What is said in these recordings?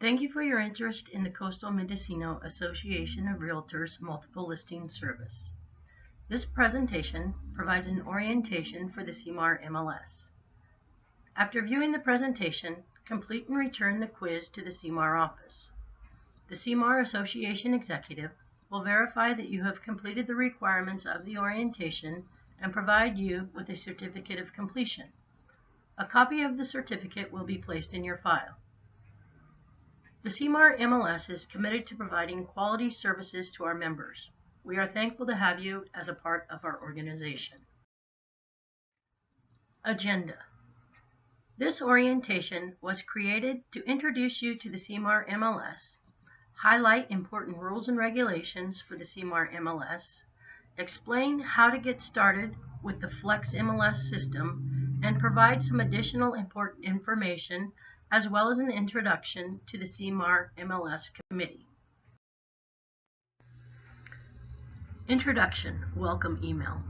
Thank you for your interest in the Coastal Mendocino Association of Realtors Multiple Listing Service. This presentation provides an orientation for the CMAR MLS. After viewing the presentation, complete and return the quiz to the CMAR office. The CMAR Association executive will verify that you have completed the requirements of the orientation and provide you with a certificate of completion. A copy of the certificate will be placed in your file. The CMAR MLS is committed to providing quality services to our members. We are thankful to have you as a part of our organization. Agenda. This orientation was created to introduce you to the CMAR MLS, highlight important rules and regulations for the CMAR MLS, explain how to get started with the Flex MLS system, and provide some additional important information as well as an introduction to the CMAR MLS Committee. Introduction, welcome email.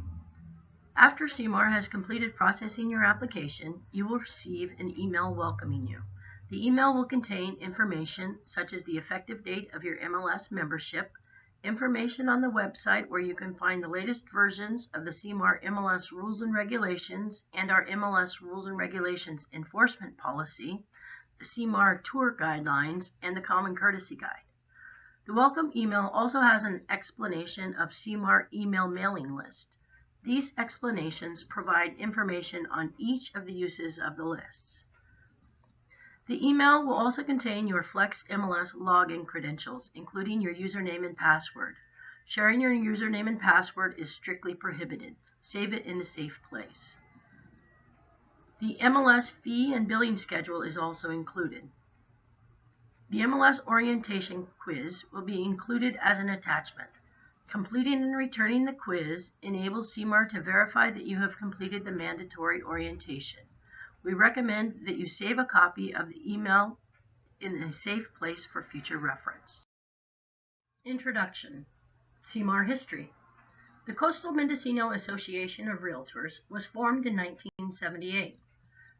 After CMAR has completed processing your application, you will receive an email welcoming you. The email will contain information such as the effective date of your MLS membership, information on the website where you can find the latest versions of the CMAR MLS rules and regulations and our MLS rules and regulations enforcement policy, the CMAR tour guidelines, and the Common Courtesy Guide. The welcome email also has an explanation of CMAR email mailing list. These explanations provide information on each of the uses of the lists. The email will also contain your Flex MLS login credentials, including your username and password. Sharing your username and password is strictly prohibited. Save it in a safe place. The MLS fee and billing schedule is also included. The MLS orientation quiz will be included as an attachment. Completing and returning the quiz enables CMAR to verify that you have completed the mandatory orientation. We recommend that you save a copy of the email in a safe place for future reference. Introduction. CMAR history. The Coastal Mendocino Association of Realtors was formed in 1978.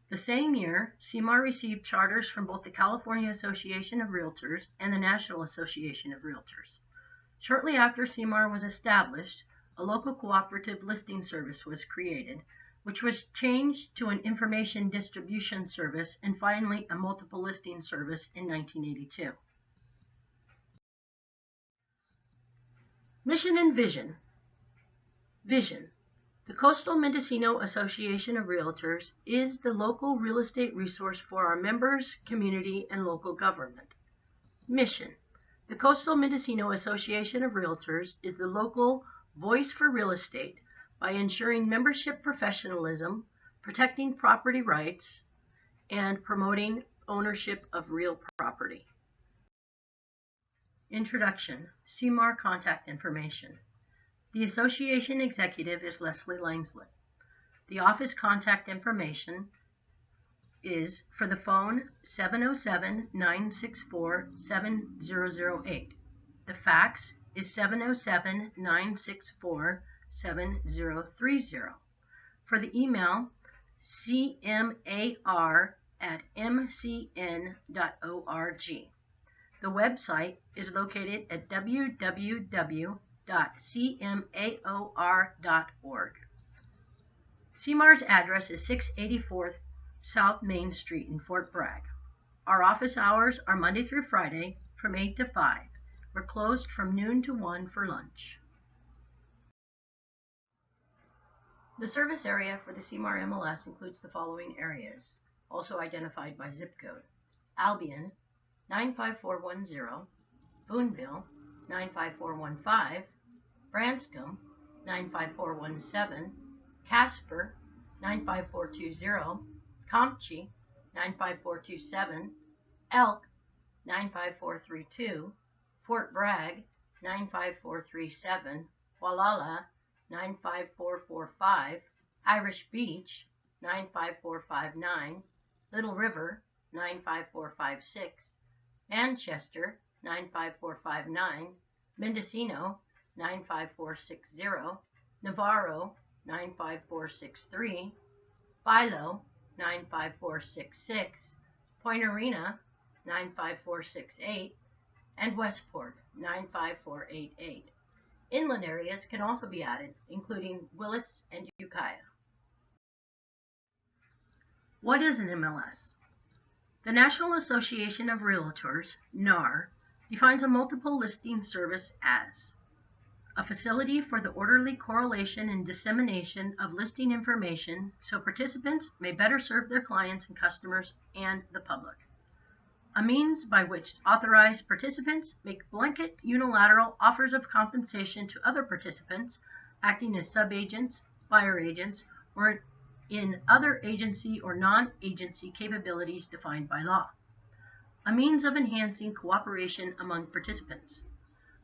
The same year, CMAR received charters from both the California Association of Realtors and the National Association of Realtors. Shortly after CMAR was established, a local cooperative listing service was created, which was changed to an information distribution service and finally a multiple listing service in 1982. Mission and vision. Vision. The Coastal Mendocino Association of Realtors is the local real estate resource for our members, community, and local government. Mission. The Coastal Mendocino Association of Realtors is the local voice for real estate by ensuring membership professionalism, protecting property rights, and promoting ownership of real property. Introduction. CMAR contact information. The association executive is Leslie Langsley. The office contact information is for the phone 707-964-7008. The fax is 707-964-7030. For the email, cmar@mcn.org. The website is located at www.cmaor.org. CMAR's address is 684 South Main Street in Fort Bragg. Our office hours are Monday through Friday from 8 to 5. We're closed from noon to 1 for lunch. The service area for the CMAR MLS includes the following areas, also identified by zip code: Albion 95410, Boonville 95415, Branscombe 95417, Casper 95420, Comche 95427, Elk 95432, Fort Bragg 95437, Walala 95445, Irish Beach 95459, Little River 95456, Manchester 95459, Mendocino 95460, Navarro 95463, Philo 95466, Point Arena 95468, and Westport 95488. Inland areas can also be added, including Willits and Ukiah. What is an MLS? The National Association of Realtors, NAR, defines a multiple listing service as a facility for the orderly correlation and dissemination of listing information so participants may better serve their clients and customers and the public. A means by which authorized participants make blanket unilateral offers of compensation to other participants acting as subagents, buyer agents, or in other agency or non-agency capabilities defined by law. A means of enhancing cooperation among participants.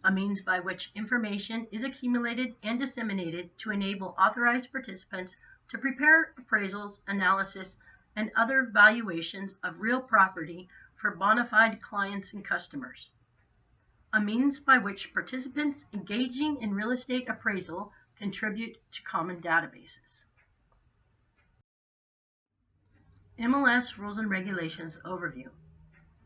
A means by which information is accumulated and disseminated to enable authorized participants to prepare appraisals, analysis, and other valuations of real property for bona fide clients and customers. A means by which participants engaging in real estate appraisal contribute to common databases. MLS Rules and Regulations Overview.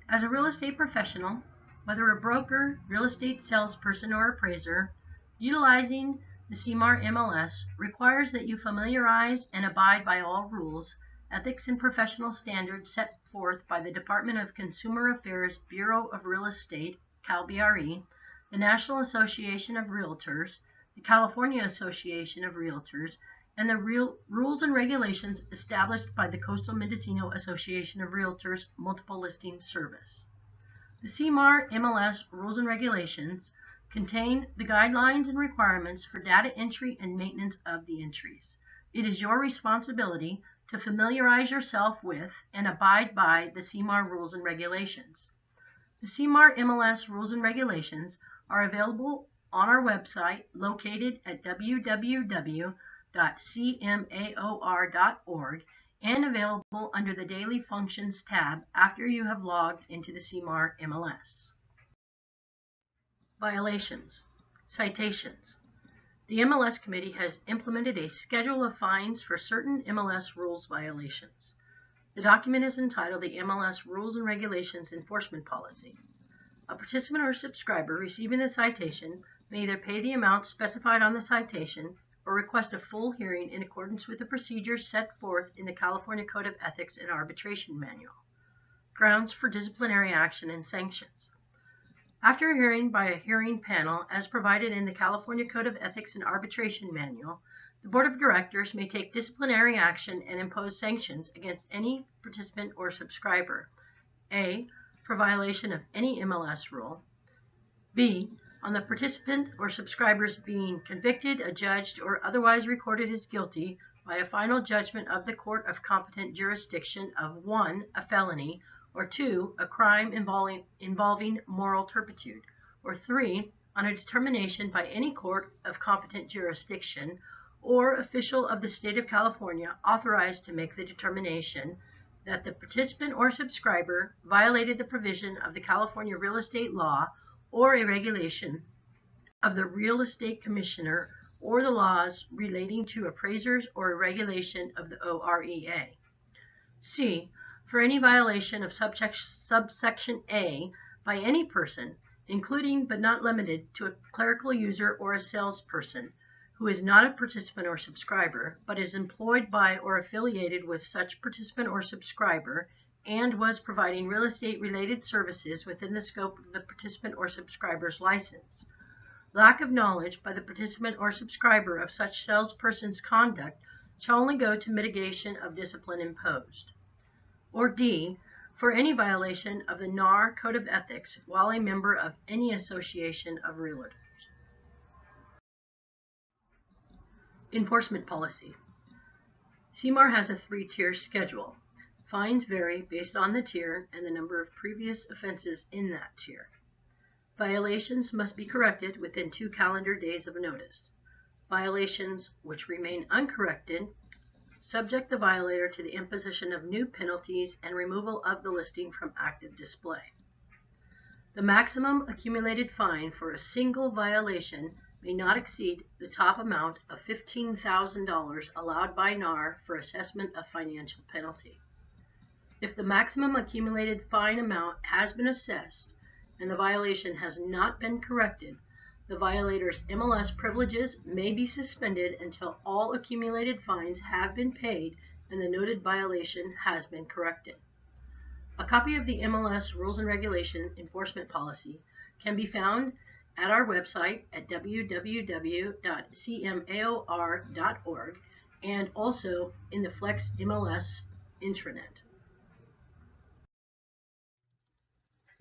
As a real estate professional, whether a broker, real estate salesperson, or appraiser, utilizing the CMAR MLS requires that you familiarize and abide by all rules, ethics, and professional standards set forth by the Department of Consumer Affairs Bureau of Real Estate, CalBRE, the National Association of Realtors, the California Association of Realtors, and the rules and regulations established by the Coastal Mendocino Association of Realtors Multiple Listing Service. The CMAR MLS Rules and Regulations contain the guidelines and requirements for data entry and maintenance of the entries. It is your responsibility to familiarize yourself with and abide by the CMAR Rules and Regulations. The CMAR MLS Rules and Regulations are available on our website located at www.cmaor.org and available under the Daily Functions tab after you have logged into the CMAR MLS. Violations. Citations. The MLS Committee has implemented a schedule of fines for certain MLS rules violations. The document is entitled the MLS Rules and Regulations Enforcement Policy. A participant or subscriber receiving the citation may either pay the amount specified on the citation or request a full hearing in accordance with the procedures set forth in the California Code of Ethics and Arbitration Manual. Grounds for disciplinary action and sanctions. After a hearing by a hearing panel as provided in the California Code of Ethics and Arbitration Manual, the Board of Directors may take disciplinary action and impose sanctions against any participant or subscriber. A. For violation of any MLS rule. B. On the participant or subscribers being convicted, adjudged, or otherwise recorded as guilty by a final judgment of the court of competent jurisdiction of 1. A felony, or 2. A crime involving moral turpitude, or 3. On a determination by any court of competent jurisdiction or official of the state of California authorized to make the determination that the participant or subscriber violated the provision of the California real estate law or a regulation of the Real Estate Commissioner or the laws relating to appraisers or a regulation of the OREA. C. For any violation of subsection A by any person, including but not limited to a clerical user or a salesperson, who is not a participant or subscriber, but is employed by or affiliated with such participant or subscriber, and was providing real estate-related services within the scope of the participant or subscriber's license. Lack of knowledge by the participant or subscriber of such salesperson's conduct shall only go to mitigation of discipline imposed. Or D. For any violation of the NAR Code of Ethics while a member of any association of realtors. Enforcement policy. CMAR has a 3-tier schedule. Fines vary based on the tier and the number of previous offenses in that tier. Violations must be corrected within 2 calendar days of notice. Violations which remain uncorrected subject the violator to the imposition of new penalties and removal of the listing from active display. The maximum accumulated fine for a single violation may not exceed the top amount of $15,000 allowed by NAR for assessment of financial penalty. If the maximum accumulated fine amount has been assessed and the violation has not been corrected, the violator's MLS privileges may be suspended until all accumulated fines have been paid and the noted violation has been corrected. A copy of the MLS Rules and Regulation Enforcement Policy can be found at our website at www.cmaor.org and also in the Flex MLS intranet.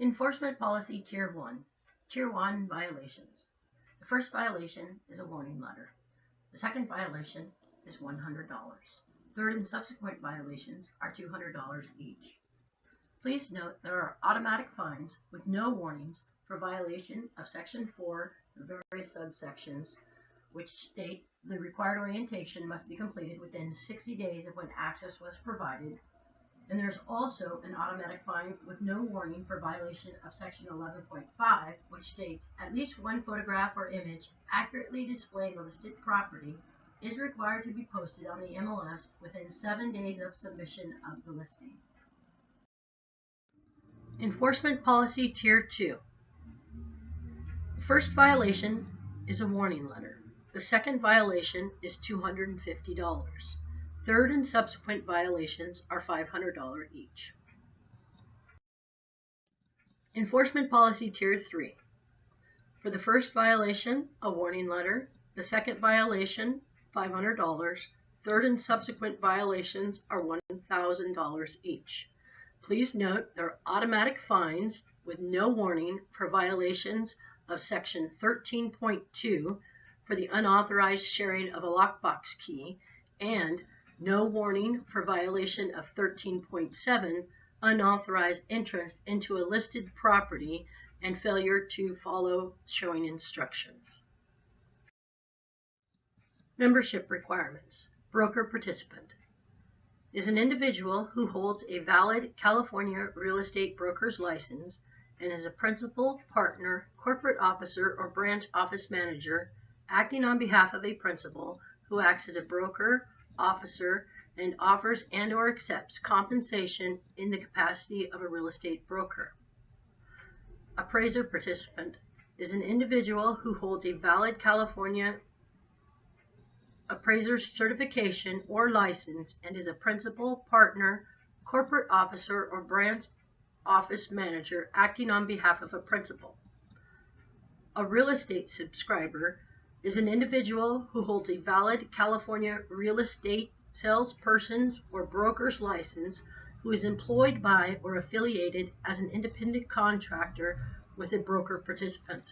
Enforcement Policy Tier 1. Tier 1 Violations. The first violation is a warning letter. The second violation is $100. Third and subsequent violations are $200 each. Please note there are automatic fines with no warnings for violation of Section 4 and various subsections, which state the required orientation must be completed within 60 days of when access was provided. And there's also an automatic fine with no warning for violation of Section 11.5, which states at least one photograph or image accurately displaying the listed property is required to be posted on the MLS within 7 days of submission of the listing. Enforcement Policy Tier 2. The first violation is a warning letter. The second violation is $250. Third and subsequent violations are $500 each. Enforcement Policy Tier 3. For the first violation, a warning letter. The second violation, $500. Third and subsequent violations are $1,000 each. Please note there are automatic fines with no warning for violations of Section 13.2 for the unauthorized sharing of a lockbox key and no warning for violation of 13.7, unauthorized entrance into a listed property and failure to follow showing instructions. Membership requirements. Broker participant is an individual who holds a valid California real estate broker's license and is a principal, partner, corporate officer, or branch office manager acting on behalf of a principal who acts as a broker, officer, and offers and/or accepts compensation in the capacity of a real estate broker. Appraiser participant is an individual who holds a valid California appraiser certification or license and is a principal, partner, corporate officer, or branch office manager acting on behalf of a principal. A real estate subscriber is an individual who holds a valid California real estate salesperson's or broker's license who is employed by or affiliated as an independent contractor with a broker participant.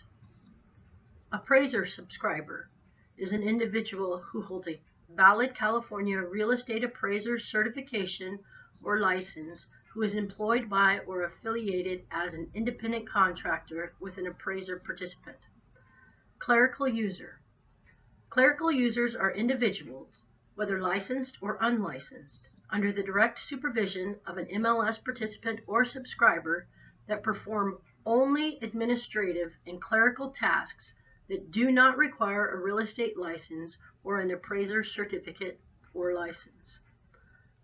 Appraiser subscriber is an individual who holds a valid California real estate appraiser certification or license who is employed by or affiliated as an independent contractor with an appraiser participant. Clerical user. Clerical users are individuals, whether licensed or unlicensed, under the direct supervision of an MLS participant or subscriber that perform only administrative and clerical tasks that do not require a real estate license or an appraiser certificate or license.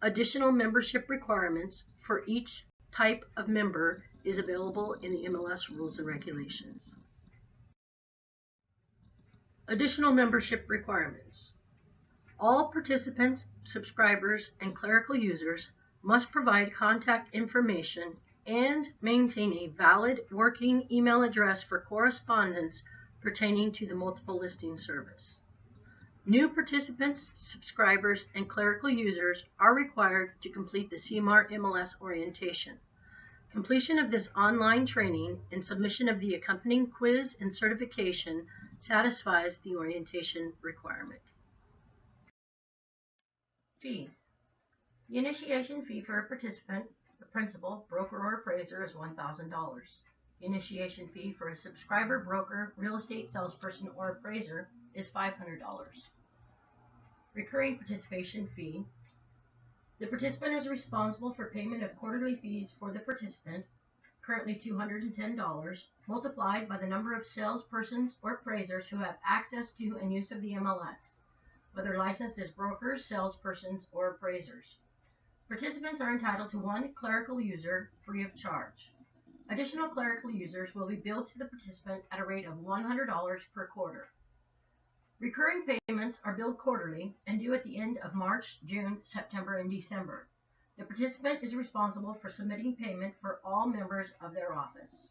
Additional membership requirements for each type of member is available in the MLS Rules and Regulations. Additional membership requirements. All participants, subscribers, and clerical users must provide contact information and maintain a valid working email address for correspondence pertaining to the multiple listing service. New participants, subscribers, and clerical users are required to complete the CMAR MLS Orientation. Completion of this online training and submission of the accompanying quiz and certification satisfies the orientation requirement. Fees. The initiation fee for a participant, the principal, broker, or appraiser is $1,000. The initiation fee for a subscriber, broker, real estate salesperson, or appraiser is $500. Recurring participation fee. The participant is responsible for payment of quarterly fees for the participant, currently $210, multiplied by the number of salespersons or appraisers who have access to and use of the MLS, whether licensed as brokers, salespersons, or appraisers. Participants are entitled to one clerical user free of charge. Additional clerical users will be billed to the participant at a rate of $100 per quarter. Recurring payments are billed quarterly and due at the end of March, June, September, and December. The participant is responsible for submitting payment for all members of their office.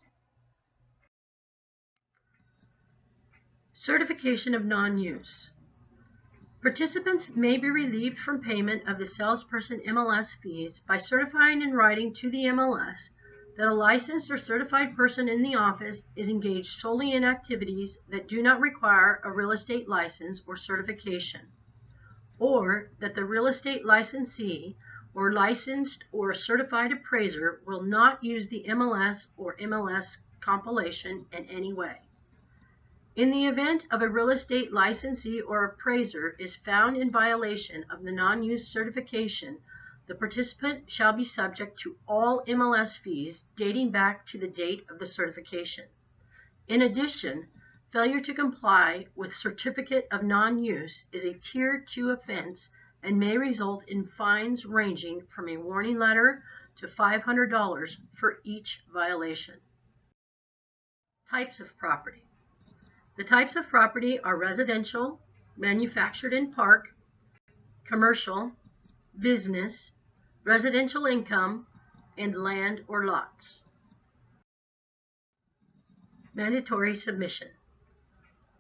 Certification of non-use. Participants may be relieved from payment of the salesperson MLS fees by certifying in writing to the MLS that a licensed or certified person in the office is engaged solely in activities that do not require a real estate license or certification, or that the real estate licensee or licensed or certified appraiser will not use the MLS or MLS compilation in any way. In the event of a real estate licensee or appraiser is found in violation of the non-use certification, the participant shall be subject to all MLS fees dating back to the date of the certification. In addition, failure to comply with certificate of non-use is a Tier 2 offense and may result in fines ranging from a warning letter to $500 for each violation. Types of property. The types of property are residential, manufactured in park, commercial, business, residential income, and land or lots. Mandatory submission.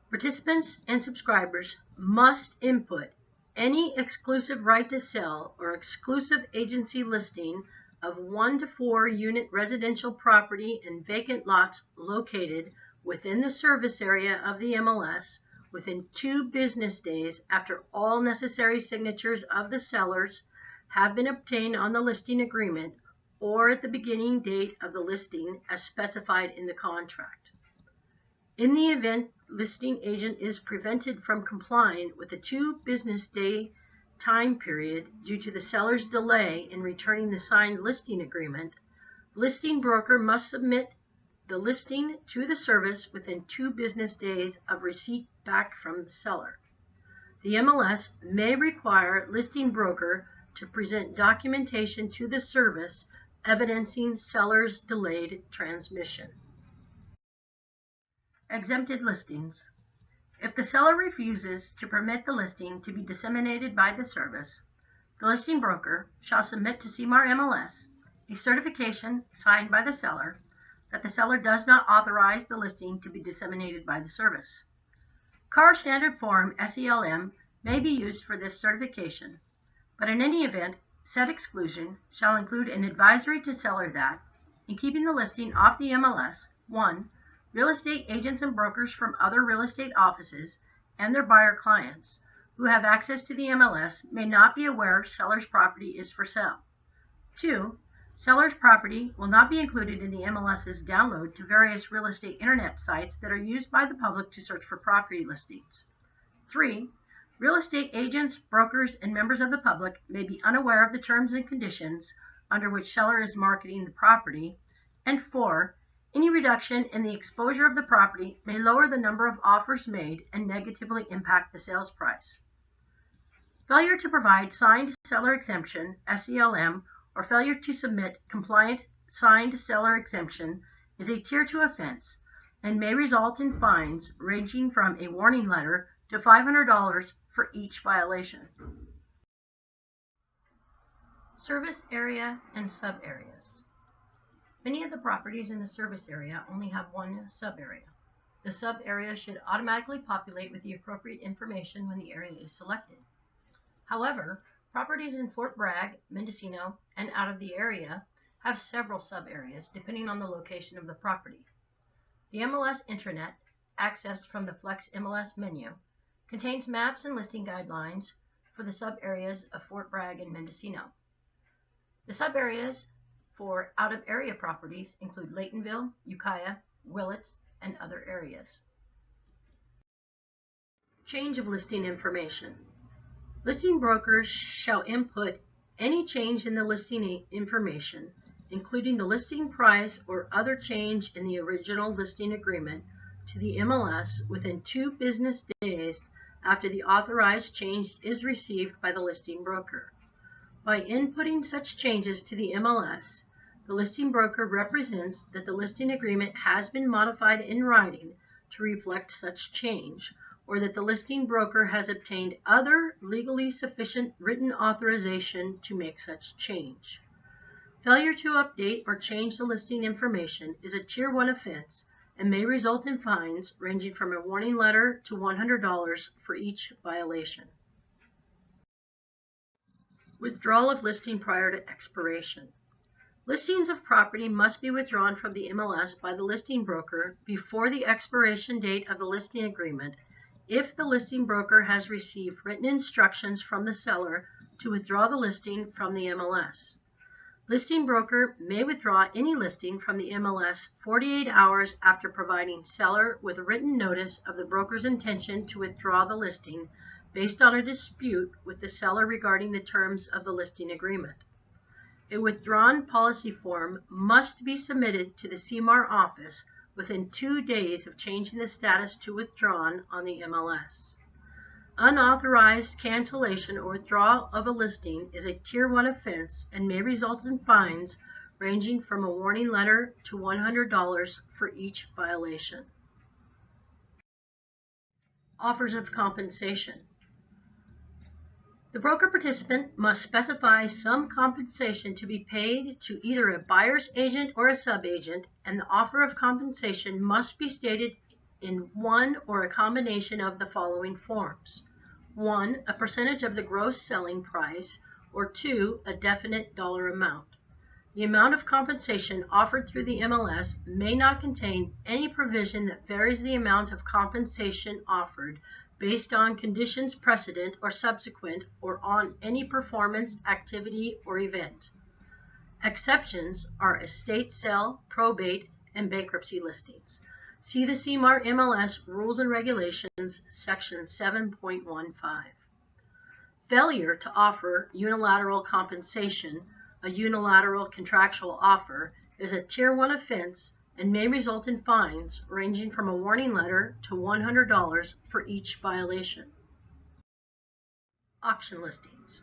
Participants and subscribers must input any exclusive right to sell or exclusive agency listing of 1 to 4 unit residential property and vacant lots located within the service area of the MLS within 2 business days after all necessary signatures of the sellers have been obtained on the listing agreement or at the beginning date of the listing as specified in the contract. In the event listing agent is prevented from complying with the 2 business day time period due to the seller's delay in returning the signed listing agreement, listing broker must submit the listing to the service within 2 business days of receipt back from the seller. The MLS may require listing broker to present documentation to the service evidencing seller's delayed transmission. Exempted listings. If the seller refuses to permit the listing to be disseminated by the service, the listing broker shall submit to CMAR MLS a certification signed by the seller that the seller does not authorize the listing to be disseminated by the service. CAR Standard Form SELM may be used for this certification, but in any event, said exclusion shall include an advisory to seller that, in keeping the listing off the MLS, 1. Real estate agents and brokers from other real estate offices and their buyer clients who have access to the MLS may not be aware seller's property is for sale. 2. Seller's property will not be included in the MLS's download to various real estate internet sites that are used by the public to search for property listings. 3. Real estate agents, brokers, and members of the public may be unaware of the terms and conditions under which seller is marketing the property. And 4. Any reduction in the exposure of the property may lower the number of offers made and negatively impact the sales price. Failure to provide signed seller exemption, SELM, or failure to submit compliant signed seller exemption is a Tier 2 offense and may result in fines ranging from a warning letter to $500 for each violation. Service area and sub-areas. Many of the properties in the service area only have one sub-area. The sub-area should automatically populate with the appropriate information when the area is selected. However, properties in Fort Bragg, Mendocino, and out of the area have several sub-areas depending on the location of the property. The MLS intranet, accessed from the Flex MLS menu, contains maps and listing guidelines for the sub-areas of Fort Bragg and Mendocino. The sub-areas for out-of-area properties include Laytonville, Ukiah, Willits, and other areas. Change of listing information. Listing brokers shall input any change in the listing information, including the listing price or other change in the original listing agreement, to the MLS within 2 business days after the authorized change is received by the listing broker. By inputting such changes to the MLS, the listing broker represents that the listing agreement has been modified in writing to reflect such change, or that the listing broker has obtained other legally sufficient written authorization to make such change. Failure to update or change the listing information is a Tier 1 offense and may result in fines ranging from a warning letter to $100 for each violation. Withdrawal of listing prior to expiration. Listings of property must be withdrawn from the MLS by the listing broker before the expiration date of the listing agreement if the listing broker has received written instructions from the seller to withdraw the listing from the MLS. Listing broker may withdraw any listing from the MLS 48 hours after providing seller with a written notice of the broker's intention to withdraw the listing based on a dispute with the seller regarding the terms of the listing agreement. A withdrawn policy form must be submitted to the CMAR office within 2 days of changing the status to withdrawn on the MLS. Unauthorized cancellation or withdrawal of a listing is a Tier 1 offense and may result in fines ranging from a warning letter to $100 for each violation. Offers of compensation. The broker participant must specify some compensation to be paid to either a buyer's agent or a sub-agent, and the offer of compensation must be stated in one or a combination of the following forms. 1. A percentage of the gross selling price, or 2. A definite dollar amount. The amount of compensation offered through the MLS may not contain any provision that varies the amount of compensation offered based on conditions precedent or subsequent or on any performance, activity, or event. Exceptions are estate sale, probate, and bankruptcy listings. See the CMAR MLS Rules and Regulations, Section 7.15. Failure to offer unilateral compensation, a unilateral contractual offer, is a Tier 1 offense and may result in fines ranging from a warning letter to $100 for each violation. Auction listings.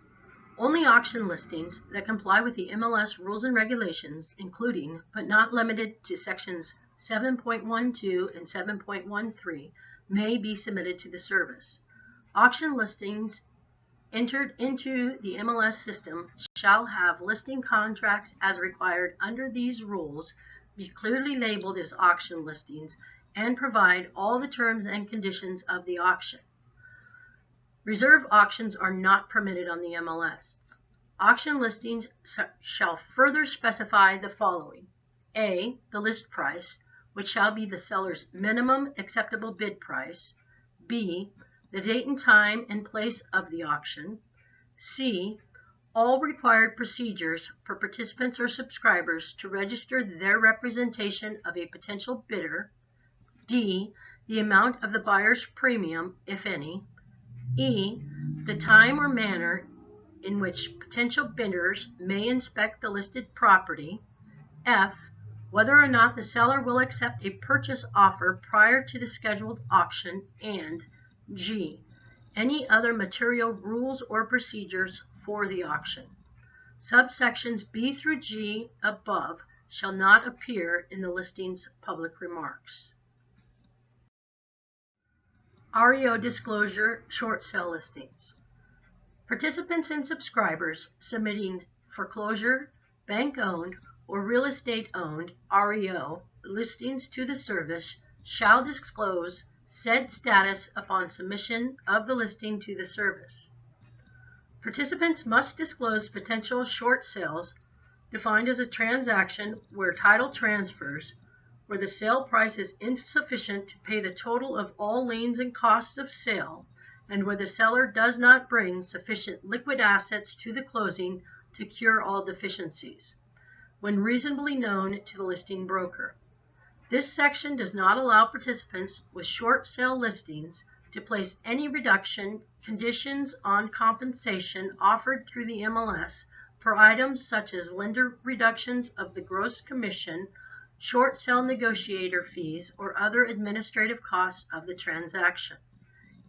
Only auction listings that comply with the MLS Rules and Regulations, including but not limited to Sections 7.12 and 7.13, may be submitted to the service. Auction listings entered into the MLS system shall have listing contracts as required under these rules, be clearly labeled as auction listings, and provide all the terms and conditions of the auction. Reserve auctions are not permitted on the MLS. Auction listings shall further specify the following. A. The list price, which shall be the seller's minimum acceptable bid price. B. The date and time and place of the auction. C. All required procedures for participants or subscribers to register their representation of a potential bidder. D. The amount of the buyer's premium, if any. E. The time or manner in which potential bidders may inspect the listed property. F. Whether or not the seller will accept a purchase offer prior to the scheduled auction. And G. Any other material rules or procedures for the auction. Subsections B through G above shall not appear in the listing's public remarks. REO disclosure short sale listings. Participants and subscribers submitting foreclosure, bank-owned, or real estate-owned REO listings to the service shall disclose said status upon submission of the listing to the service. Participants must disclose potential short sales, defined as a transaction where title transfers, where the sale price is insufficient to pay the total of all liens and costs of sale, and where the seller does not bring sufficient liquid assets to the closing to cure all deficiencies, when reasonably known to the listing broker. This section does not allow participants with short sale listings to place any reduction conditions on compensation offered through the MLS for items such as lender reductions of the gross commission, short sale negotiator fees, or other administrative costs of the transaction.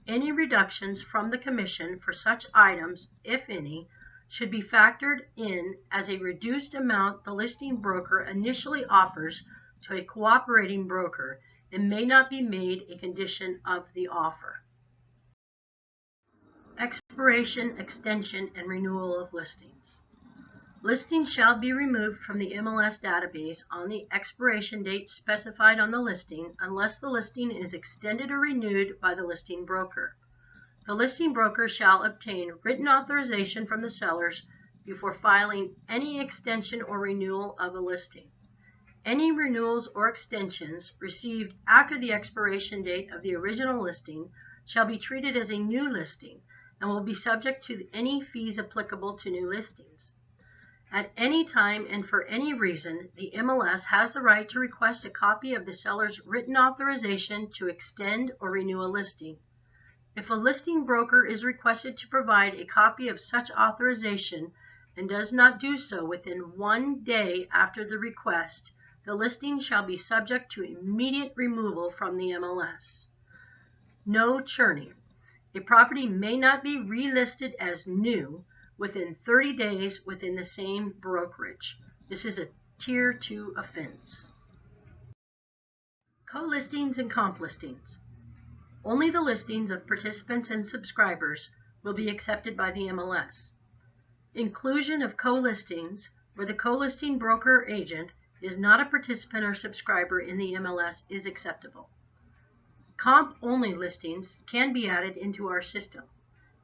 Any reductions from the commission for such items, if any, should be factored in as a reduced amount the listing broker initially offers to a cooperating broker and may not be made a condition of the offer. Expiration, extension, and renewal of listings. Listings shall be removed from the MLS database on the expiration date specified on the listing unless the listing is extended or renewed by the listing broker. The listing broker shall obtain written authorization from the sellers before filing any extension or renewal of a listing. Any renewals or extensions received after the expiration date of the original listing shall be treated as a new listing and will be subject to any fees applicable to new listings. At any time and for any reason, the MLS has the right to request a copy of the seller's written authorization to extend or renew a listing. If a listing broker is requested to provide a copy of such authorization and does not do so within 1 day after the request, the listing shall be subject to immediate removal from the MLS. No churning. A property may not be relisted as new within 30 days within the same brokerage. This is a Tier 2 offense. Co-listings and comp listings. Only the listings of participants and subscribers will be accepted by the MLS. Inclusion of co-listings where the co-listing broker or agent is not a participant or subscriber in the MLS is acceptable. Comp-only listings can be added into our system.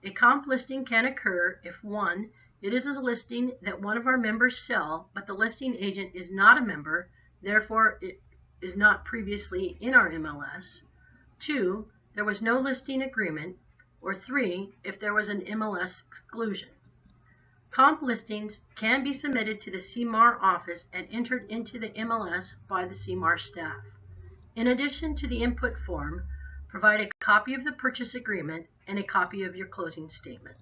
A comp listing can occur if 1. It is a listing that one of our members sell, but the listing agent is not a member, therefore it is not previously in our MLS. 2. There was no listing agreement, or 3. If there was an MLS exclusion. Comp listings can be submitted to the CMAR office and entered into the MLS by the CMAR staff. In addition to the input form, provide a copy of the purchase agreement and a copy of your closing statement.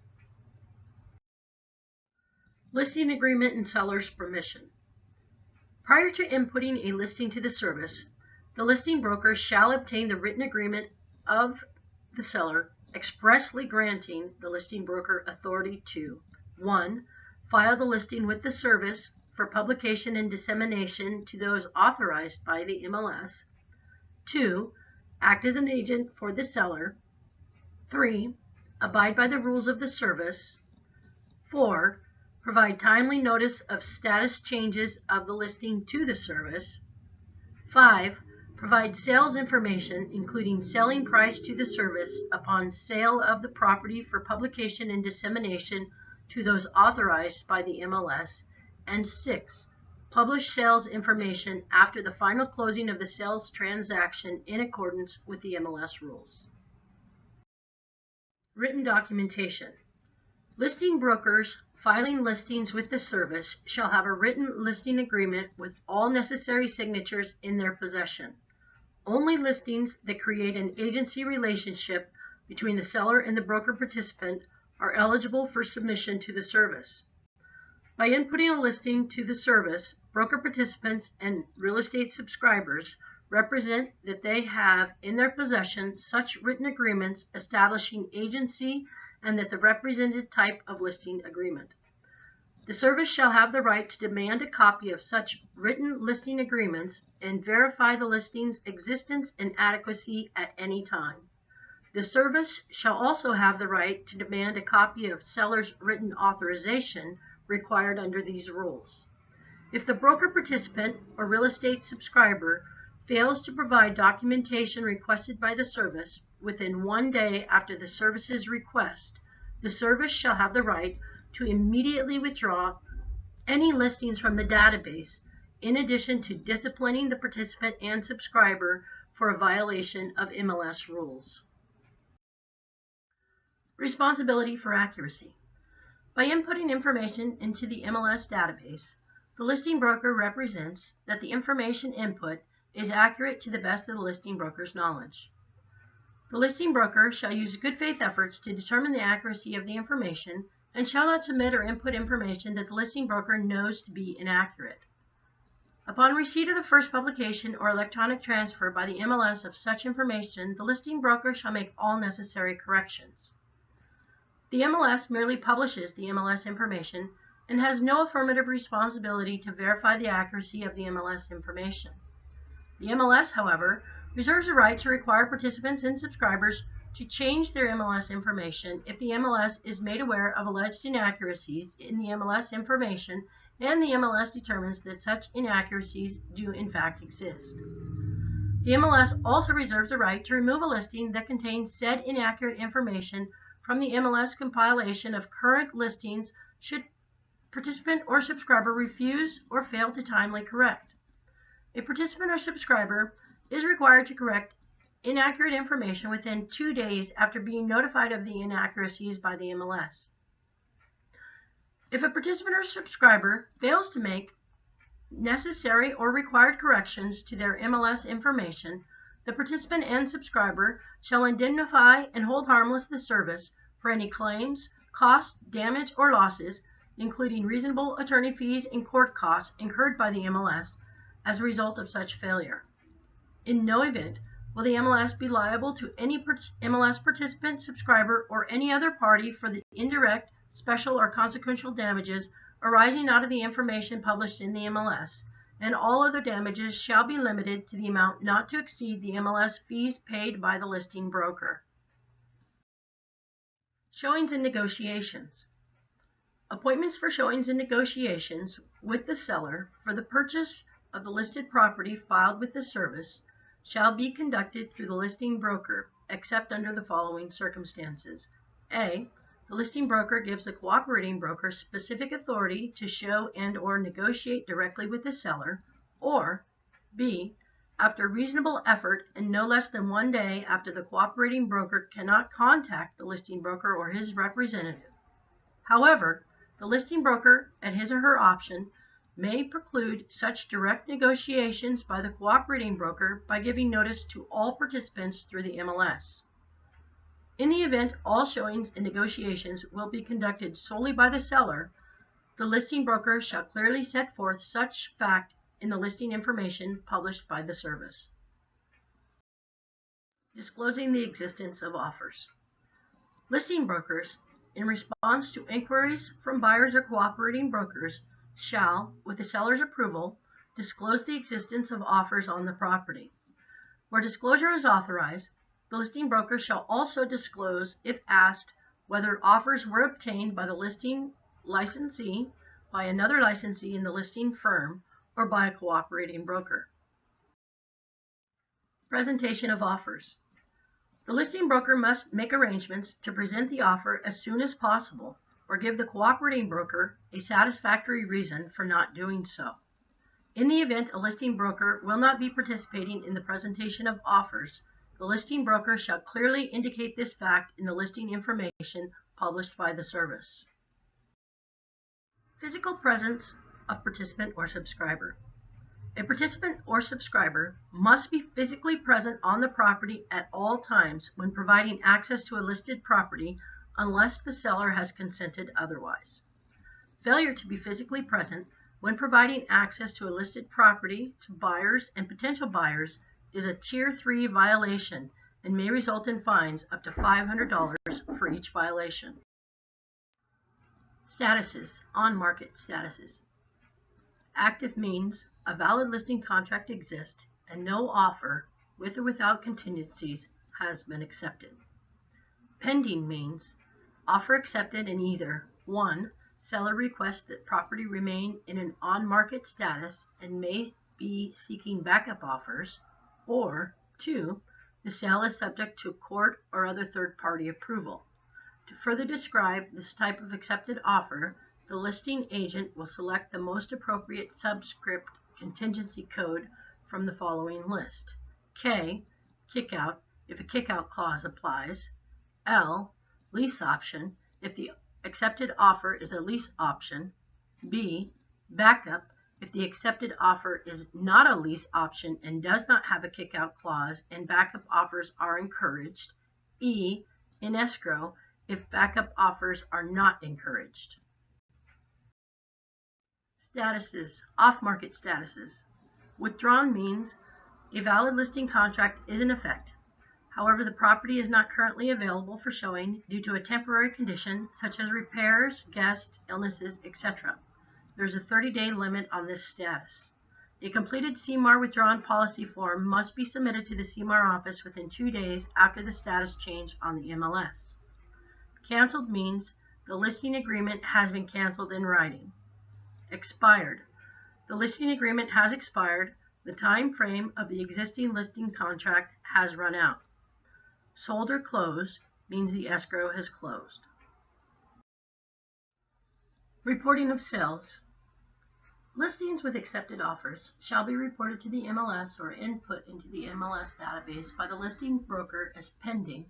Listing agreement and seller's permission. Prior to inputting a listing to the service, the listing broker shall obtain the written agreement of the seller expressly granting the listing broker authority to 1. File the listing with the service for publication and dissemination to those authorized by the MLS. 2. Act as an agent for the seller. 3. Abide by the rules of the service. 4. Provide timely notice of status changes of the listing to the service. 5. Provide sales information, including selling price to the service upon sale of the property for publication and dissemination to those authorized by the MLS. And 6. Publish sales information after the final closing of the sales transaction in accordance with the MLS rules. Written documentation. Listing brokers filing listings with the service shall have a written listing agreement with all necessary signatures in their possession. Only listings that create an agency relationship between the seller and the broker participant are eligible for submission to the service. By inputting a listing to the service, broker participants and real estate subscribers represent that they have in their possession such written agreements establishing agency and that the represented type of listing agreement. The service shall have the right to demand a copy of such written listing agreements and verify the listing's existence and adequacy at any time. The service shall also have the right to demand a copy of seller's written authorization required under these rules. If the broker participant or real estate subscriber fails to provide documentation requested by the service within 1 day after the service's request, the service shall have the right to immediately withdraw any listings from the database, in addition to disciplining the participant and subscriber for a violation of MLS rules. Responsibility for accuracy. By inputting information into the MLS database, the listing broker represents that the information input is accurate to the best of the listing broker's knowledge. The listing broker shall use good faith efforts to determine the accuracy of the information and shall not submit or input information that the listing broker knows to be inaccurate. Upon receipt of the first publication or electronic transfer by the MLS of such information, the listing broker shall make all necessary corrections. The MLS merely publishes the MLS information and has no affirmative responsibility to verify the accuracy of the MLS information. The MLS, however, reserves the right to require participants and subscribers to change their MLS information if the MLS is made aware of alleged inaccuracies in the MLS information and the MLS determines that such inaccuracies do in fact exist. The MLS also reserves the right to remove a listing that contains said inaccurate information from the MLS compilation of current listings should participant or subscriber refuse or fail to timely correct. A participant or subscriber is required to correct inaccurate information within 2 days after being notified of the inaccuracies by the MLS. If a participant or subscriber fails to make necessary or required corrections to their MLS information, the participant and subscriber shall indemnify and hold harmless the service for any claims, costs, damage, or losses, including reasonable attorney fees and court costs incurred by the MLS as a result of such failure. In no event will the MLS be liable to any MLS participant, subscriber, or any other party for the indirect, special, or consequential damages arising out of the information published in the MLS, and all other damages shall be limited to the amount not to exceed the MLS fees paid by the listing broker. Showings and negotiations. Appointments for showings and negotiations with the seller for the purchase of the listed property filed with the service shall be conducted through the listing broker, except under the following circumstances. A. The listing broker gives the cooperating broker specific authority to show and/or negotiate directly with the seller, or B. After reasonable effort and no less than 1 day after the cooperating broker cannot contact the listing broker or his representative. However, the listing broker, at his or her option, may preclude such direct negotiations by the cooperating broker by giving notice to all participants through the MLS. In the event all showings and negotiations will be conducted solely by the seller, the listing broker shall clearly set forth such fact in the listing information published by the service. Disclosing the existence of offers. Listing brokers, in response to inquiries from buyers or cooperating brokers, shall, with the seller's approval, disclose the existence of offers on the property. Where disclosure is authorized, the listing broker shall also disclose, if asked, whether offers were obtained by the listing licensee, by another licensee in the listing firm, or by a cooperating broker. Presentation of offers. The listing broker must make arrangements to present the offer as soon as possible, or give the cooperating broker a satisfactory reason for not doing so. In the event a listing broker will not be participating in the presentation of offers, the listing broker shall clearly indicate this fact in the listing information published by the service. Physical presence of participant or subscriber. A participant or subscriber must be physically present on the property at all times when providing access to a listed property unless the seller has consented otherwise. Failure to be physically present when providing access to a listed property to buyers and potential buyers is a Tier 3 violation and may result in fines up to $500 for each violation. Statuses, on-market statuses. Active means a valid listing contract exists and no offer, with or without contingencies, has been accepted. Pending means offer accepted in either 1. Seller requests that property remain in an on-market status and may be seeking backup offers, or 2. The sale is subject to court or other third-party approval. To further describe this type of accepted offer, the listing agent will select the most appropriate subscript contingency code from the following list. K. Kickout, if a kickout clause applies. L. Lease option, if the accepted offer is a lease option. B. Backup, if the accepted offer is not a lease option and does not have a kickout clause and backup offers are encouraged. E. In escrow, if backup offers are not encouraged. Statuses, off-market statuses. Withdrawn means a valid listing contract is in effect. However, the property is not currently available for showing due to a temporary condition such as repairs, guests, illnesses, etc. There is a 30-day limit on this status. A completed CMAR withdrawn policy form must be submitted to the CMAR office within 2 days after the status change on the MLS. Canceled means the listing agreement has been canceled in writing. Expired. The listing agreement has expired. The time frame of the existing listing contract has run out. Sold or closed means the escrow has closed. Reporting of sales. Listings with accepted offers shall be reported to the MLS or input into the MLS database by the listing broker as pending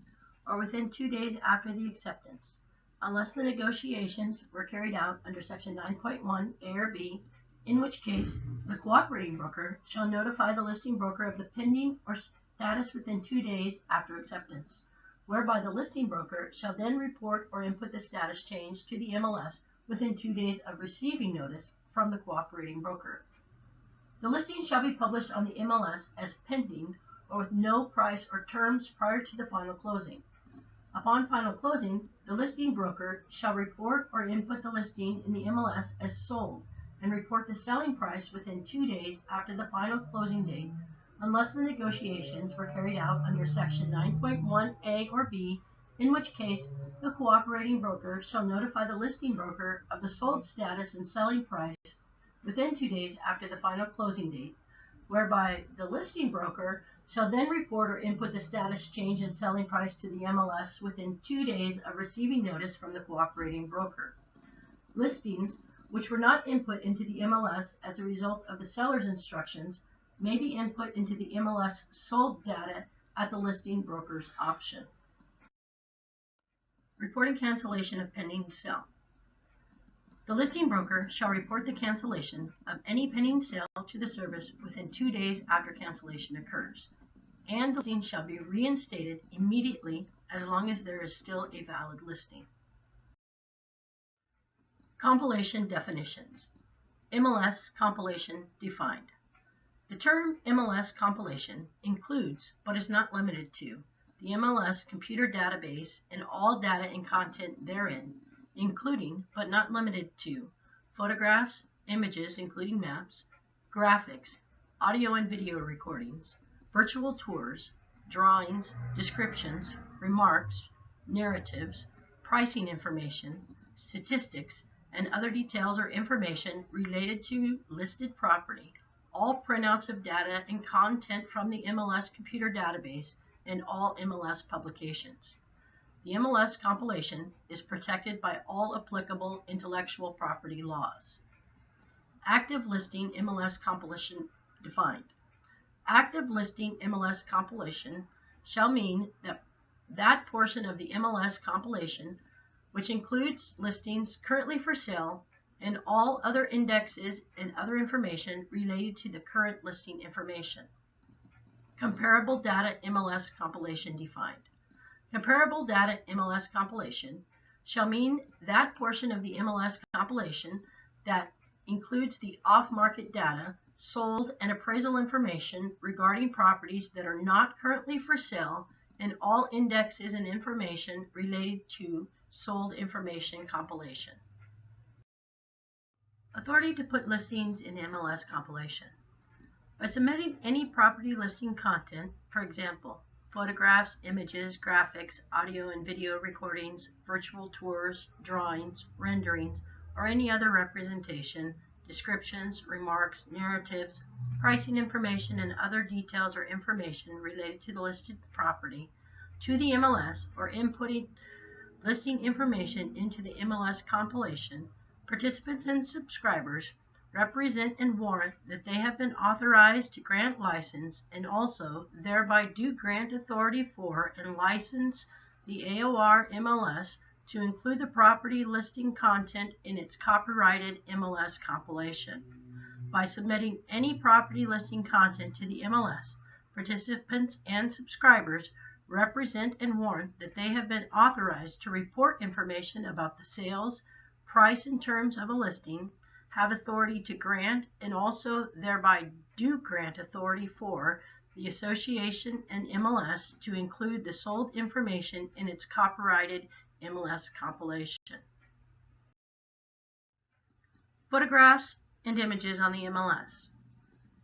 or within 2 days after the acceptance, unless the negotiations were carried out under Section 9.1 A or B, in which case the cooperating broker shall notify the listing broker of the pending or status within 2 days after acceptance, whereby the listing broker shall then report or input the status change to the MLS within 2 days of receiving notice from the cooperating broker. The listing shall be published on the MLS as pending or with no price or terms prior to the final closing. Upon final closing, the listing broker shall report or input the listing in the MLS as sold and report the selling price within 2 days after the final closing date, unless the negotiations were carried out under Section 9.1 A or B, in which case the cooperating broker shall notify the listing broker of the sold status and selling price within 2 days after the final closing date, whereby the listing broker shall then report or input the status change and selling price to the MLS within 2 days of receiving notice from the cooperating broker. Listings which were not input into the MLS as a result of the seller's instructions may be input into the MLS sold data at the listing broker's option. Reporting cancellation of pending sale. The listing broker shall report the cancellation of any pending sale to the service within 2 days after cancellation occurs, and the listing shall be reinstated immediately as long as there is still a valid listing. Compilation definitions. MLS compilation defined. The term MLS compilation includes, but is not limited to, the MLS computer database and all data and content therein, including, but not limited to, photographs, images including maps, graphics, audio and video recordings, virtual tours, drawings, descriptions, remarks, narratives, pricing information, statistics, and other details or information related to listed property, all printouts of data and content from the MLS computer database, and all MLS publications. The MLS compilation is protected by all applicable intellectual property laws. Active listing MLS compilation defined. Active listing MLS compilation shall mean that portion of the MLS compilation which includes listings currently for sale and all other indexes and other information related to the current listing information. Comparable data MLS compilation defined. Comparable data MLS compilation shall mean that portion of the MLS compilation that includes the off-market data, sold, and appraisal information regarding properties that are not currently for sale and all indexes and information related to sold information compilation. Authority to put listings in MLS compilation. By submitting any property listing content, for example, photographs, images, graphics, audio and video recordings, virtual tours, drawings, renderings, or any other representation, descriptions, remarks, narratives, pricing information, and other details or information related to the listed property to the MLS or inputting listing information into the MLS compilation, participants and subscribers represent and warrant that they have been authorized to grant license and also thereby do grant authority for and license the AOR MLS to include the property listing content in its copyrighted MLS compilation. By submitting any property listing content to the MLS, participants and subscribers represent and warrant that they have been authorized to report information about the sales, price, and terms of a listing, have authority to grant, and also thereby do grant authority for the association and MLS to include the sold information in its copyrighted MLS compilation. Photographs and images on the MLS.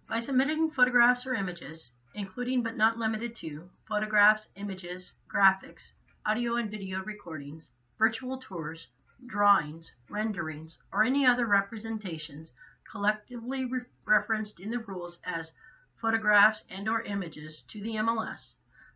By submitting photographs or images, including but not limited to photographs, images, graphics, audio and video recordings, virtual tours, drawings, renderings, or any other representations collectively referenced in the rules as photographs and/or images to the MLS,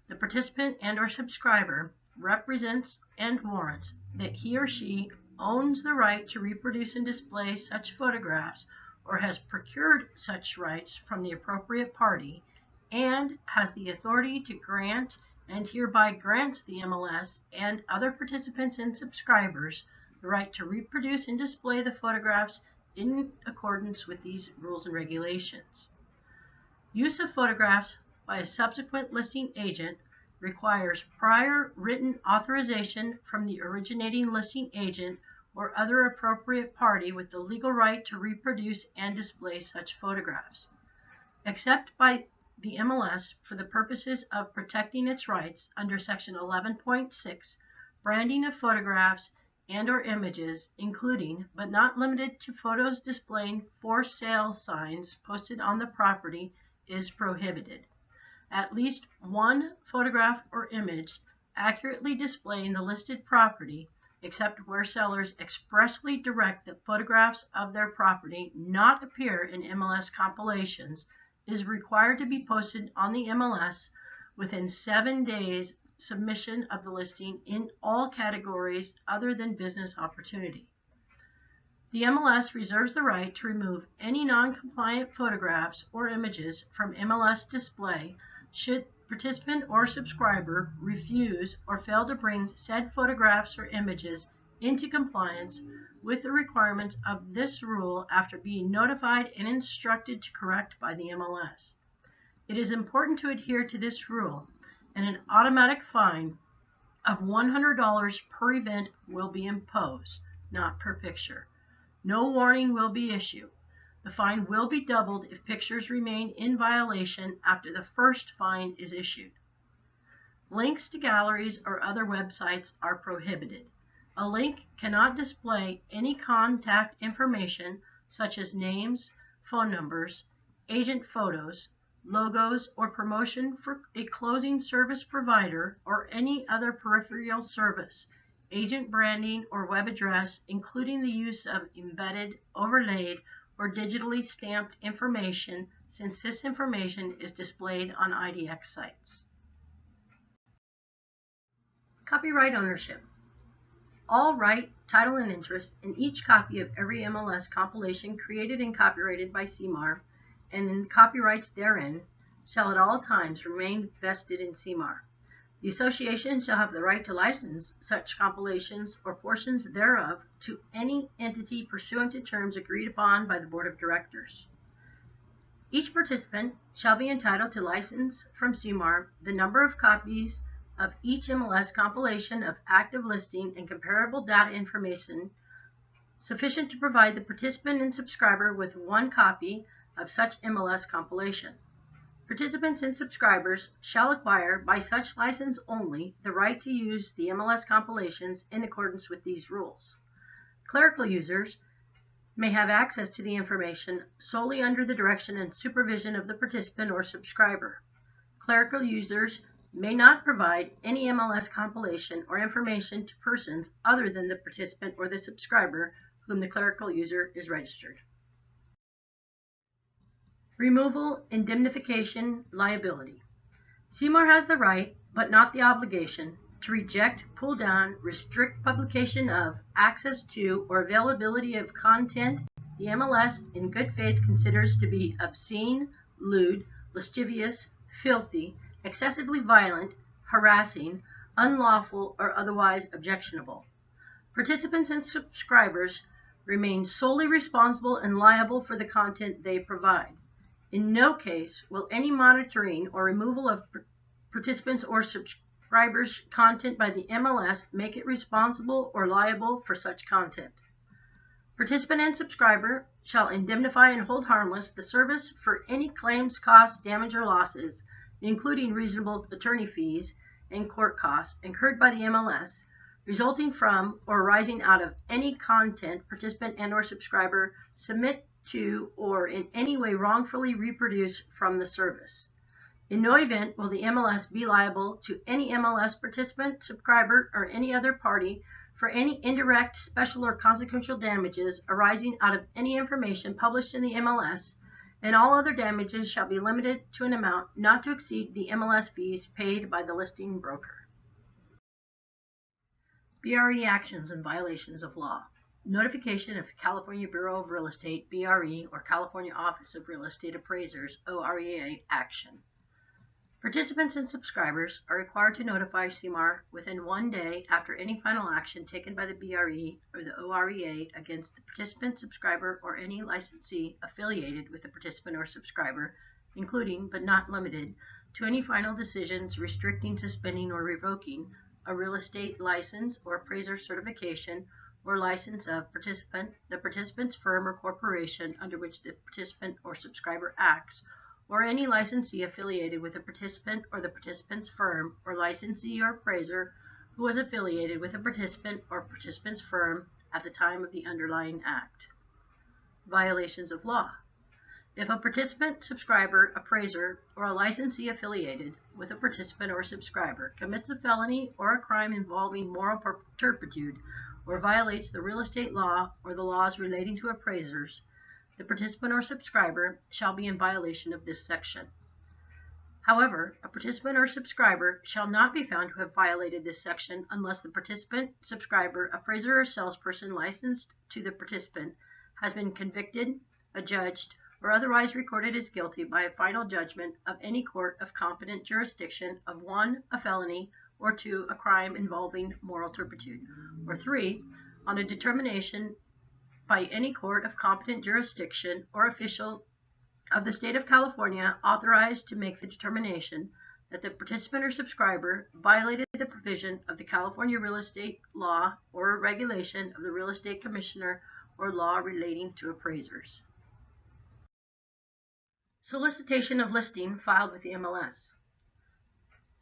the participant and/or subscriber represents and warrants that he or she owns the right to reproduce and display such photographs or has procured such rights from the appropriate party and has the authority to grant and hereby grants the MLS and other participants and subscribers the right to reproduce and display the photographs in accordance with these rules and regulations. Use of photographs by a subsequent listing agent requires prior written authorization from the originating listing agent or other appropriate party with the legal right to reproduce and display such photographs. Except by the MLS for the purposes of protecting its rights under Section 11.6, branding of photographs and/or images, including but not limited to photos displaying for sale signs posted on the property, is prohibited. At least one photograph or image accurately displaying the listed property, except where sellers expressly direct that photographs of their property not appear in MLS compilations, is required to be posted on the MLS within 7 days submission of the listing in all categories other than business opportunity. The MLS reserves the right to remove any non-compliant photographs or images from MLS display should participant or subscriber refuse or fail to bring said photographs or images into compliance with the requirements of this rule after being notified and instructed to correct by the MLS. It is important to adhere to this rule, and an automatic fine of $100 per event will be imposed, not per picture. No warning will be issued. The fine will be doubled if pictures remain in violation after the first fine is issued. Links to galleries or other websites are prohibited. A link cannot display any contact information such as names, phone numbers, agent photos, logos, or promotion for a closing service provider or any other peripheral service, agent branding or web address, including the use of embedded, overlaid, or digitally stamped information, since this information is displayed on IDX sites. Copyright ownership. All right, title, and interest in each copy of every MLS compilation created and copyrighted by CMAR and in copyrights therein shall at all times remain vested in CMAR. The association shall have the right to license such compilations or portions thereof to any entity pursuant to terms agreed upon by the Board of Directors. Each participant shall be entitled to license from CMAR the number of copies of each MLS compilation of active listing and comparable data information sufficient to provide the participant and subscriber with one copy of such MLS compilation. Participants and subscribers shall acquire, by such license only, the right to use the MLS compilations in accordance with these rules. Clerical users may have access to the information solely under the direction and supervision of the participant or subscriber. Clerical users may not provide any MLS compilation or information to persons other than the participant or the subscriber whom the clerical user is registered. Removal, indemnification, liability. CMAR has the right, but not the obligation, to reject, pull down, restrict publication of, access to, or availability of content the MLS in good faith considers to be obscene, lewd, lascivious, filthy, excessively violent, harassing, unlawful, or otherwise objectionable. Participants and subscribers remain solely responsible and liable for the content they provide. In no case will any monitoring or removal of participants or subscribers' content by the MLS make it responsible or liable for such content. Participant and subscriber shall indemnify and hold harmless the service for any claims, costs, damage, or losses, including reasonable attorney fees and court costs incurred by the MLS, resulting from or arising out of any content participant and/or subscriber submit to or in any way wrongfully reproduce from the service. In no event will the MLS be liable to any MLS participant, subscriber, or any other party for any indirect, special, or consequential damages arising out of any information published in the MLS, and all other damages shall be limited to an amount not to exceed the MLS fees paid by the listing broker. BRE actions and violations of law. Notification of California Bureau of Real Estate, BRE, or California Office of Real Estate Appraisers, OREA, action. Participants and subscribers are required to notify CMAR within 1 day after any final action taken by the BRE or the OREA against the participant, subscriber, or any licensee affiliated with the participant or subscriber, including but not limited to any final decisions restricting, suspending, or revoking a real estate license or appraiser certification or license of the participant's firm or corporation under which the participant or subscriber acts, or any licensee affiliated with the participant or the participant's firm or licensee or appraiser who was affiliated with the participant or participant's firm at the time of the underlying act. Violations of law. If a participant, subscriber, appraiser, or a licensee affiliated with a participant or subscriber commits a felony or a crime involving moral turpitude or violates the real estate law or the laws relating to appraisers, the participant or subscriber shall be in violation of this section. However, a participant or subscriber shall not be found to have violated this section unless the participant, subscriber, appraiser, or salesperson licensed to the participant has been convicted, adjudged, or otherwise recorded as guilty by a final judgment of any court of competent jurisdiction of 1, a felony, or 2, a crime involving moral turpitude, or 3, on a determination by any court of competent jurisdiction or official of the state of California authorized to make the determination that the participant or subscriber violated the provision of the California real estate law or a regulation of the real estate commissioner or law relating to appraisers. Solicitation of listing filed with the MLS.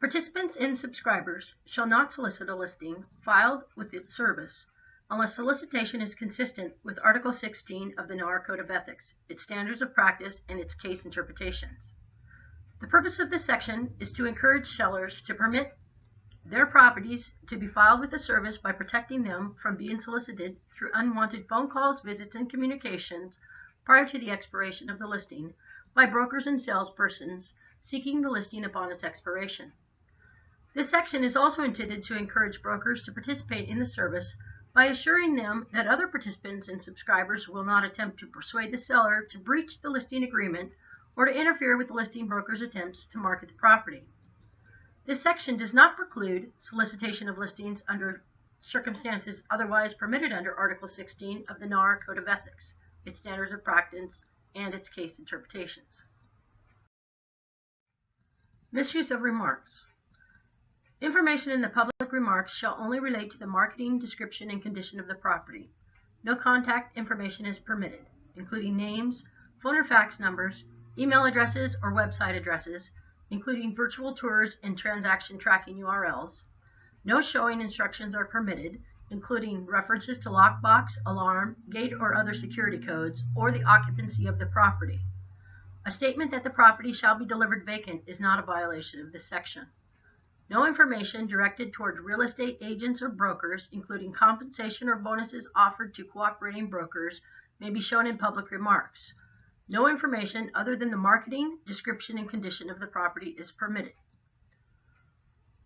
Participants and subscribers shall not solicit a listing filed with the service unless solicitation is consistent with Article 16 of the NAR Code of Ethics, its standards of practice, and its case interpretations. The purpose of this section is to encourage sellers to permit their properties to be filed with the service by protecting them from being solicited through unwanted phone calls, visits, and communications prior to the expiration of the listing by brokers and salespersons seeking the listing upon its expiration. This section is also intended to encourage brokers to participate in the service by assuring them that other participants and subscribers will not attempt to persuade the seller to breach the listing agreement or to interfere with the listing broker's attempts to market the property. This section does not preclude solicitation of listings under circumstances otherwise permitted under Article 16 of the NAR Code of Ethics, its standards of practice, and its case interpretations. Misuse of remarks. Information in the public remarks shall only relate to the marketing, description, and condition of the property. No contact information is permitted, including names, phone or fax numbers, email addresses, or website addresses, including virtual tours and transaction tracking URLs. No showing instructions are permitted, including references to lockbox, alarm, gate, or other security codes, or the occupancy of the property. A statement that the property shall be delivered vacant is not a violation of this section. No information directed toward real estate agents or brokers, including compensation or bonuses offered to cooperating brokers, may be shown in public remarks. No information other than the marketing, description, and condition of the property is permitted.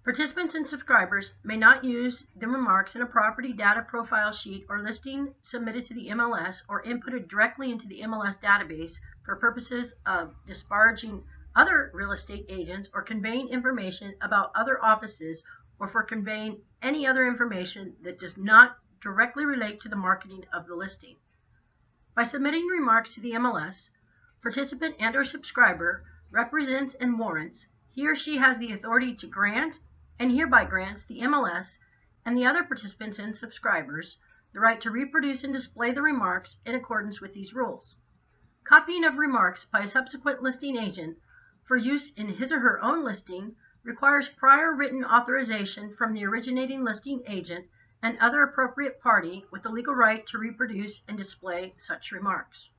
Participants and subscribers may not use the remarks in a property data profile sheet or listing submitted to the MLS or inputted directly into the MLS database for purposes of disparaging other real estate agents or conveying information about other offices or for conveying any other information that does not directly relate to the marketing of the listing. By submitting remarks to the MLS, participant and/or subscriber represents and warrants he or she has the authority to grant and hereby grants the MLS and the other participants and subscribers the right to reproduce and display the remarks in accordance with these rules. Copying of remarks by a subsequent listing agent for use in his or her own listing requires prior written authorization from the originating listing agent and other appropriate party with the legal right to reproduce and display such remarks.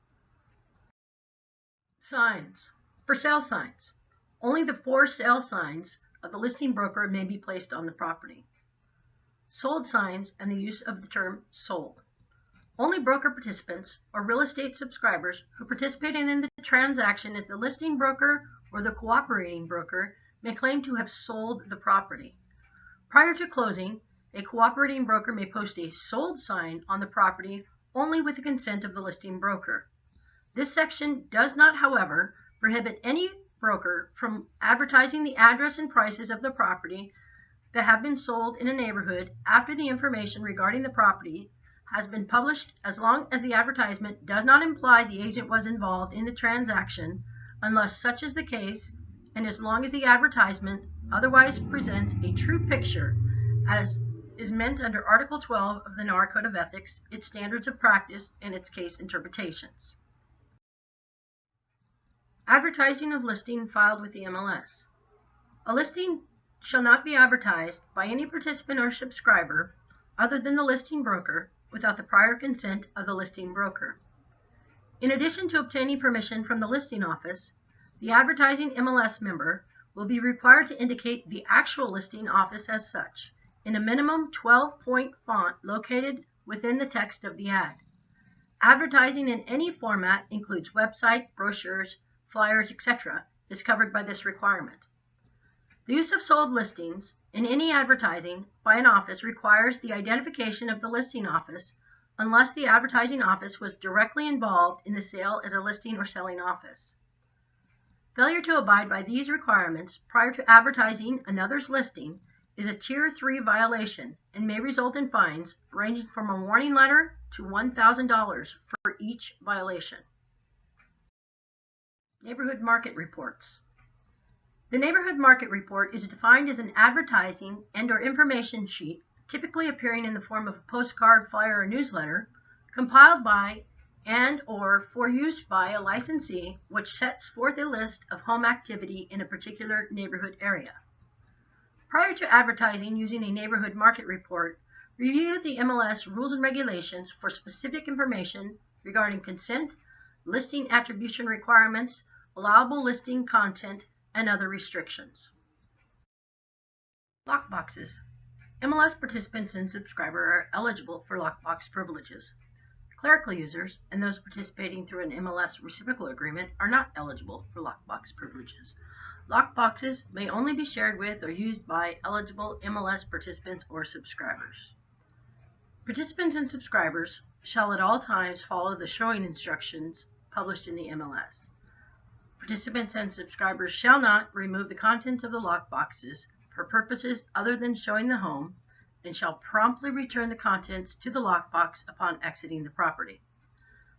Signs. For sale signs, only the for sale signs of the listing broker may be placed on the property. Sold signs and the use of the term sold. Only broker participants or real estate subscribers who participated in the transaction as the listing broker or the cooperating broker may claim to have sold the property. Prior to closing, a cooperating broker may post a sold sign on the property only with the consent of the listing broker. This section does not, however, prohibit any broker from advertising the address and prices of the property that have been sold in a neighborhood after the information regarding the property has been published, as long as the advertisement does not imply the agent was involved in the transaction, unless such is the case, and as long as the advertisement otherwise presents a true picture, as is meant under Article 12 of the NAR Code of Ethics, its standards of practice, and its case interpretations. Advertising of listing filed with the MLS. A listing shall not be advertised by any participant or subscriber other than the listing broker without the prior consent of the listing broker. In addition to obtaining permission from the listing office, the advertising MLS member will be required to indicate the actual listing office as such in a minimum 12-point font located within the text of the ad. Advertising in any format includes website, brochures, flyers, etc. is covered by this requirement. The use of sold listings in any advertising by an office requires the identification of the listing office unless the advertising office was directly involved in the sale as a listing or selling office. Failure to abide by these requirements prior to advertising another's listing is a Tier 3 violation and may result in fines ranging from a warning letter to $1,000 for each violation. Neighborhood Market Reports. The Neighborhood Market Report is defined as an advertising and/or information sheet, typically appearing in the form of a postcard, flyer, or newsletter, compiled by and/or for use by a licensee, which sets forth a list of home activity in a particular neighborhood area. Prior to advertising using a Neighborhood Market Report, review the MLS rules and regulations for specific information regarding consent, listing attribution requirements, allowable listing content, and other restrictions. Lockboxes. MLS participants and subscribers are eligible for lockbox privileges. Clerical users and those participating through an MLS reciprocal agreement are not eligible for lockbox privileges. Lockboxes may only be shared with or used by eligible MLS participants or subscribers. Participants and subscribers shall at all times follow the showing instructions published in the MLS. Participants and subscribers shall not remove the contents of the lockboxes for purposes other than showing the home and shall promptly return the contents to the lockbox upon exiting the property.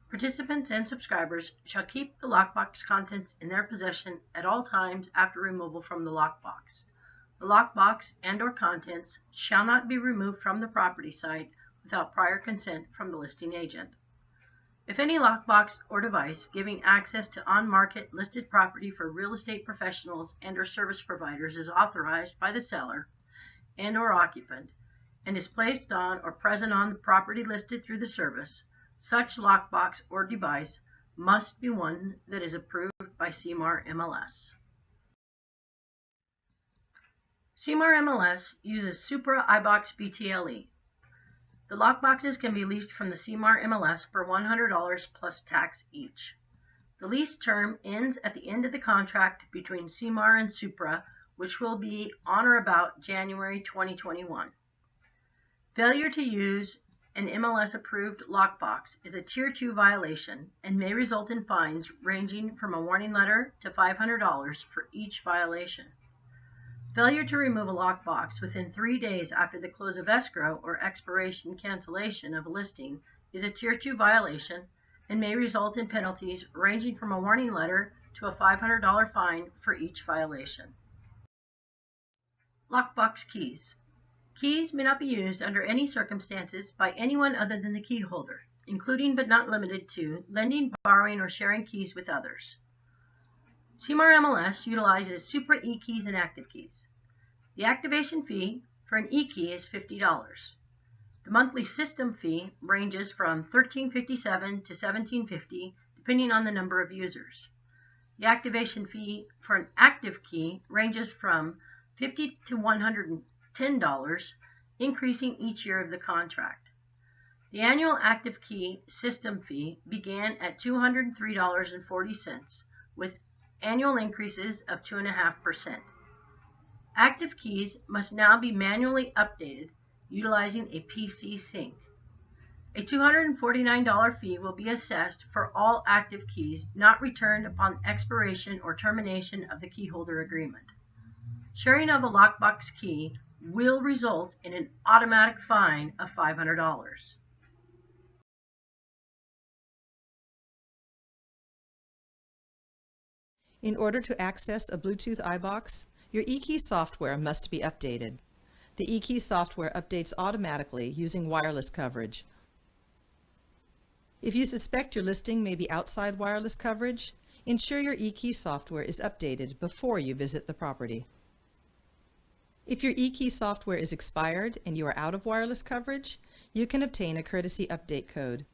Participants and subscribers shall keep the lockbox contents in their possession at all times after removal from the lockbox. The lockbox and/or contents shall not be removed from the property site without prior consent from the listing agent. If any lockbox or device giving access to on-market listed property for real estate professionals and/or service providers is authorized by the seller and/or occupant and is placed on or present on the property listed through the service, such lockbox or device must be one that is approved by CMAR MLS. CMAR MLS uses Supra iBox BTLE. The lockboxes can be leased from the CMAR MLS for $100 plus tax each. The lease term ends at the end of the contract between CMAR and Supra, which will be on or about January 2021. Failure to use an MLS-approved lockbox is a Tier 2 violation and may result in fines ranging from a warning letter to $500 for each violation. Failure to remove a lockbox within 3 days after the close of escrow or expiration cancellation of a listing is a Tier 2 violation and may result in penalties ranging from a warning letter to a $500 fine for each violation. Lockbox keys. Keys may not be used under any circumstances by anyone other than the key holder, including but not limited to lending, borrowing, or sharing keys with others. CMAR MLS utilizes Supra e-keys and active keys. The activation fee for an e-key is $50. The monthly system fee ranges from $13.57 to $17.50, depending on the number of users. The activation fee for an active key ranges from $50 to $110, increasing each year of the contract. The annual active key system fee began at $203.40, with annual increases of 2.5%. Active keys must now be manually updated utilizing a PC sync. A $249 fee will be assessed for all active keys not returned upon expiration or termination of the keyholder agreement. Sharing of a lockbox key will result in an automatic fine of $500. In order to access a Bluetooth iBox, your eKey software must be updated. The eKey software updates automatically using wireless coverage. If you suspect your listing may be outside wireless coverage, ensure your eKey software is updated before you visit the property. If your eKey software is expired and you are out of wireless coverage, you can obtain a courtesy update code.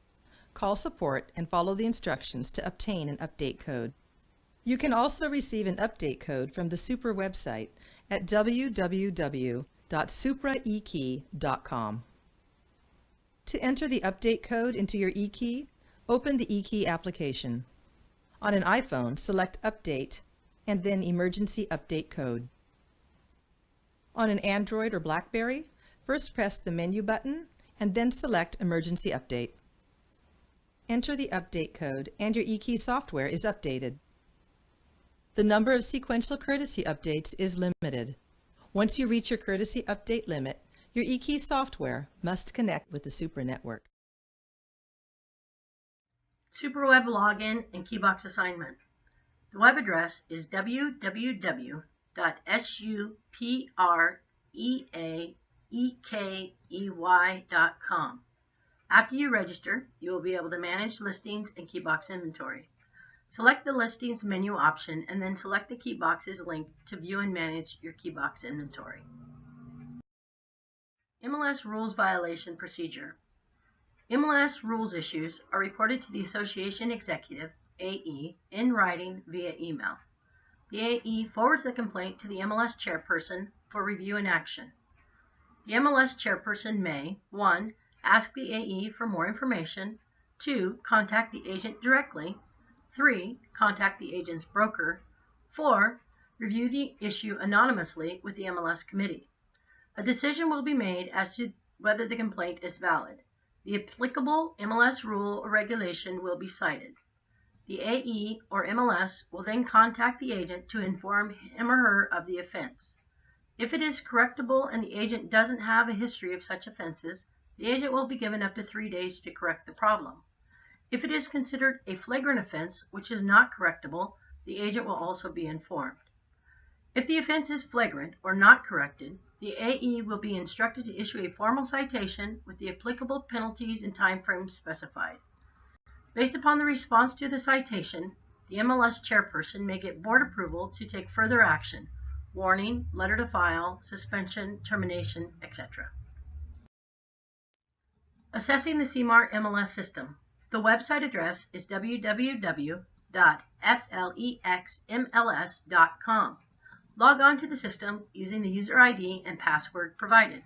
Call support and follow the instructions to obtain an update code. You can also receive an update code from the Supra website at www.supraekey.com. To enter the update code into your eKey, open the eKey application. On an iPhone, select Update and then Emergency Update Code. On an Android or BlackBerry, first press the menu button and then select Emergency Update. Enter the update code and your eKey software is updated. The number of sequential courtesy updates is limited. Once you reach your courtesy update limit, your eKey software must connect with the Supra network. Supra Web Login and Keybox Assignment. The web address is www.supraekey.com. After you register, you will be able to manage listings and keybox inventory. Select the Listings menu option and then select the Keyboxes link to view and manage your keybox inventory. MLS Rules Violation Procedure. MLS rules issues are reported to the Association Executive, AE, in writing via email. The AE forwards the complaint to the MLS chairperson for review and action. The MLS chairperson may 1. Ask the AE for more information, 2. Contact the agent directly, 3. Contact the agent's broker, 4. Review the issue anonymously with the MLS committee. A decision will be made as to whether the complaint is valid. The applicable MLS rule or regulation will be cited. The AE or MLS will then contact the agent to inform him or her of the offense. If it is correctable and the agent doesn't have a history of such offenses, the agent will be given up to 3 days to correct the problem. If it is considered a flagrant offense which is not correctable, the agent will also be informed. If the offense is flagrant or not corrected, the AE will be instructed to issue a formal citation with the applicable penalties and timeframes specified. Based upon the response to the citation, the MLS chairperson may get board approval to take further action, warning, letter to file, suspension, termination, etc. Assessing the CMAR MLS system. The website address is www.flexmls.com. Log on to the system using the user ID and password provided.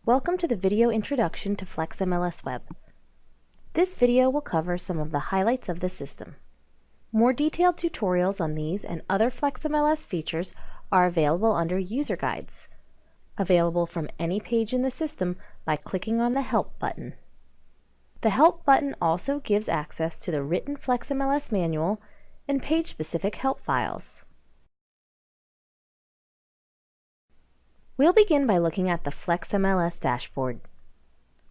Welcome to the video introduction to Flex MLS Web. This video will cover some of the highlights of the system. More detailed tutorials on these and other Flex MLS features are available under User Guides, available from any page in the system by clicking on the Help button. The Help button also gives access to the written Flex MLS manual and page-specific help files. We'll begin by looking at the Flex MLS dashboard.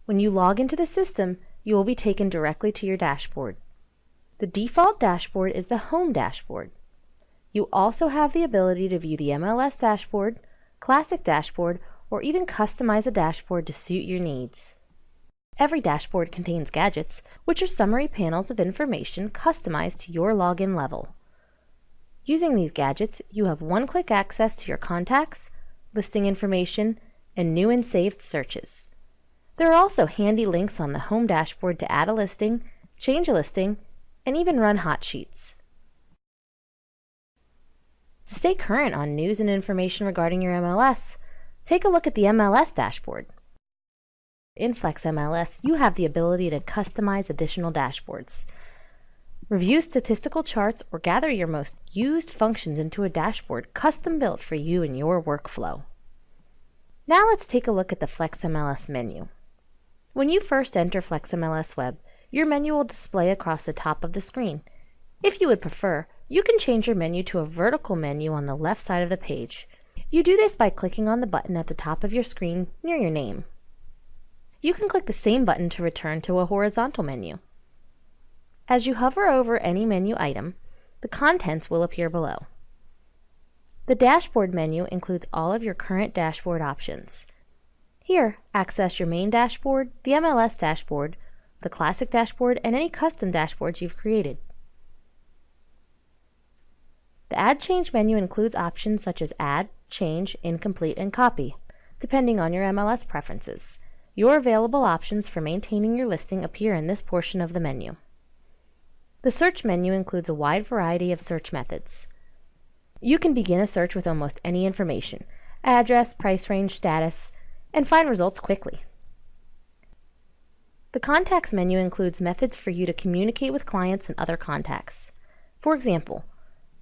When you log into the system, you will be taken directly to your dashboard. The default dashboard is the Home dashboard. You also have the ability to view the MLS dashboard, classic dashboard, or even customize a dashboard to suit your needs. Every dashboard contains gadgets, which are summary panels of information customized to your login level. Using these gadgets, you have one-click access to your contacts, listing information, and new and saved searches. There are also handy links on the home dashboard to add a listing, change a listing, and even run hot sheets. To stay current on news and information regarding your MLS, take a look at the MLS dashboard. In Flex MLS, you have the ability to customize additional dashboards. Review statistical charts or gather your most used functions into a dashboard custom built for you and your workflow. Now let's take a look at the Flex MLS menu. When you first enter Flex MLS Web, your menu will display across the top of the screen. If you would prefer, you can change your menu to a vertical menu on the left side of the page. You do this by clicking on the button at the top of your screen near your name. You can click the same button to return to a horizontal menu. As you hover over any menu item, the contents will appear below. The dashboard menu includes all of your current dashboard options. Here, access your main dashboard, the MLS dashboard, the classic dashboard, and any custom dashboards you've created. The Add Change menu includes options such as Add, Change, Incomplete, and Copy, depending on your MLS preferences. Your available options for maintaining your listing appear in this portion of the menu. The Search menu includes a wide variety of search methods. You can begin a search with almost any information, address, price range, status, and find results quickly. The Contacts menu includes methods for you to communicate with clients and other contacts. For example,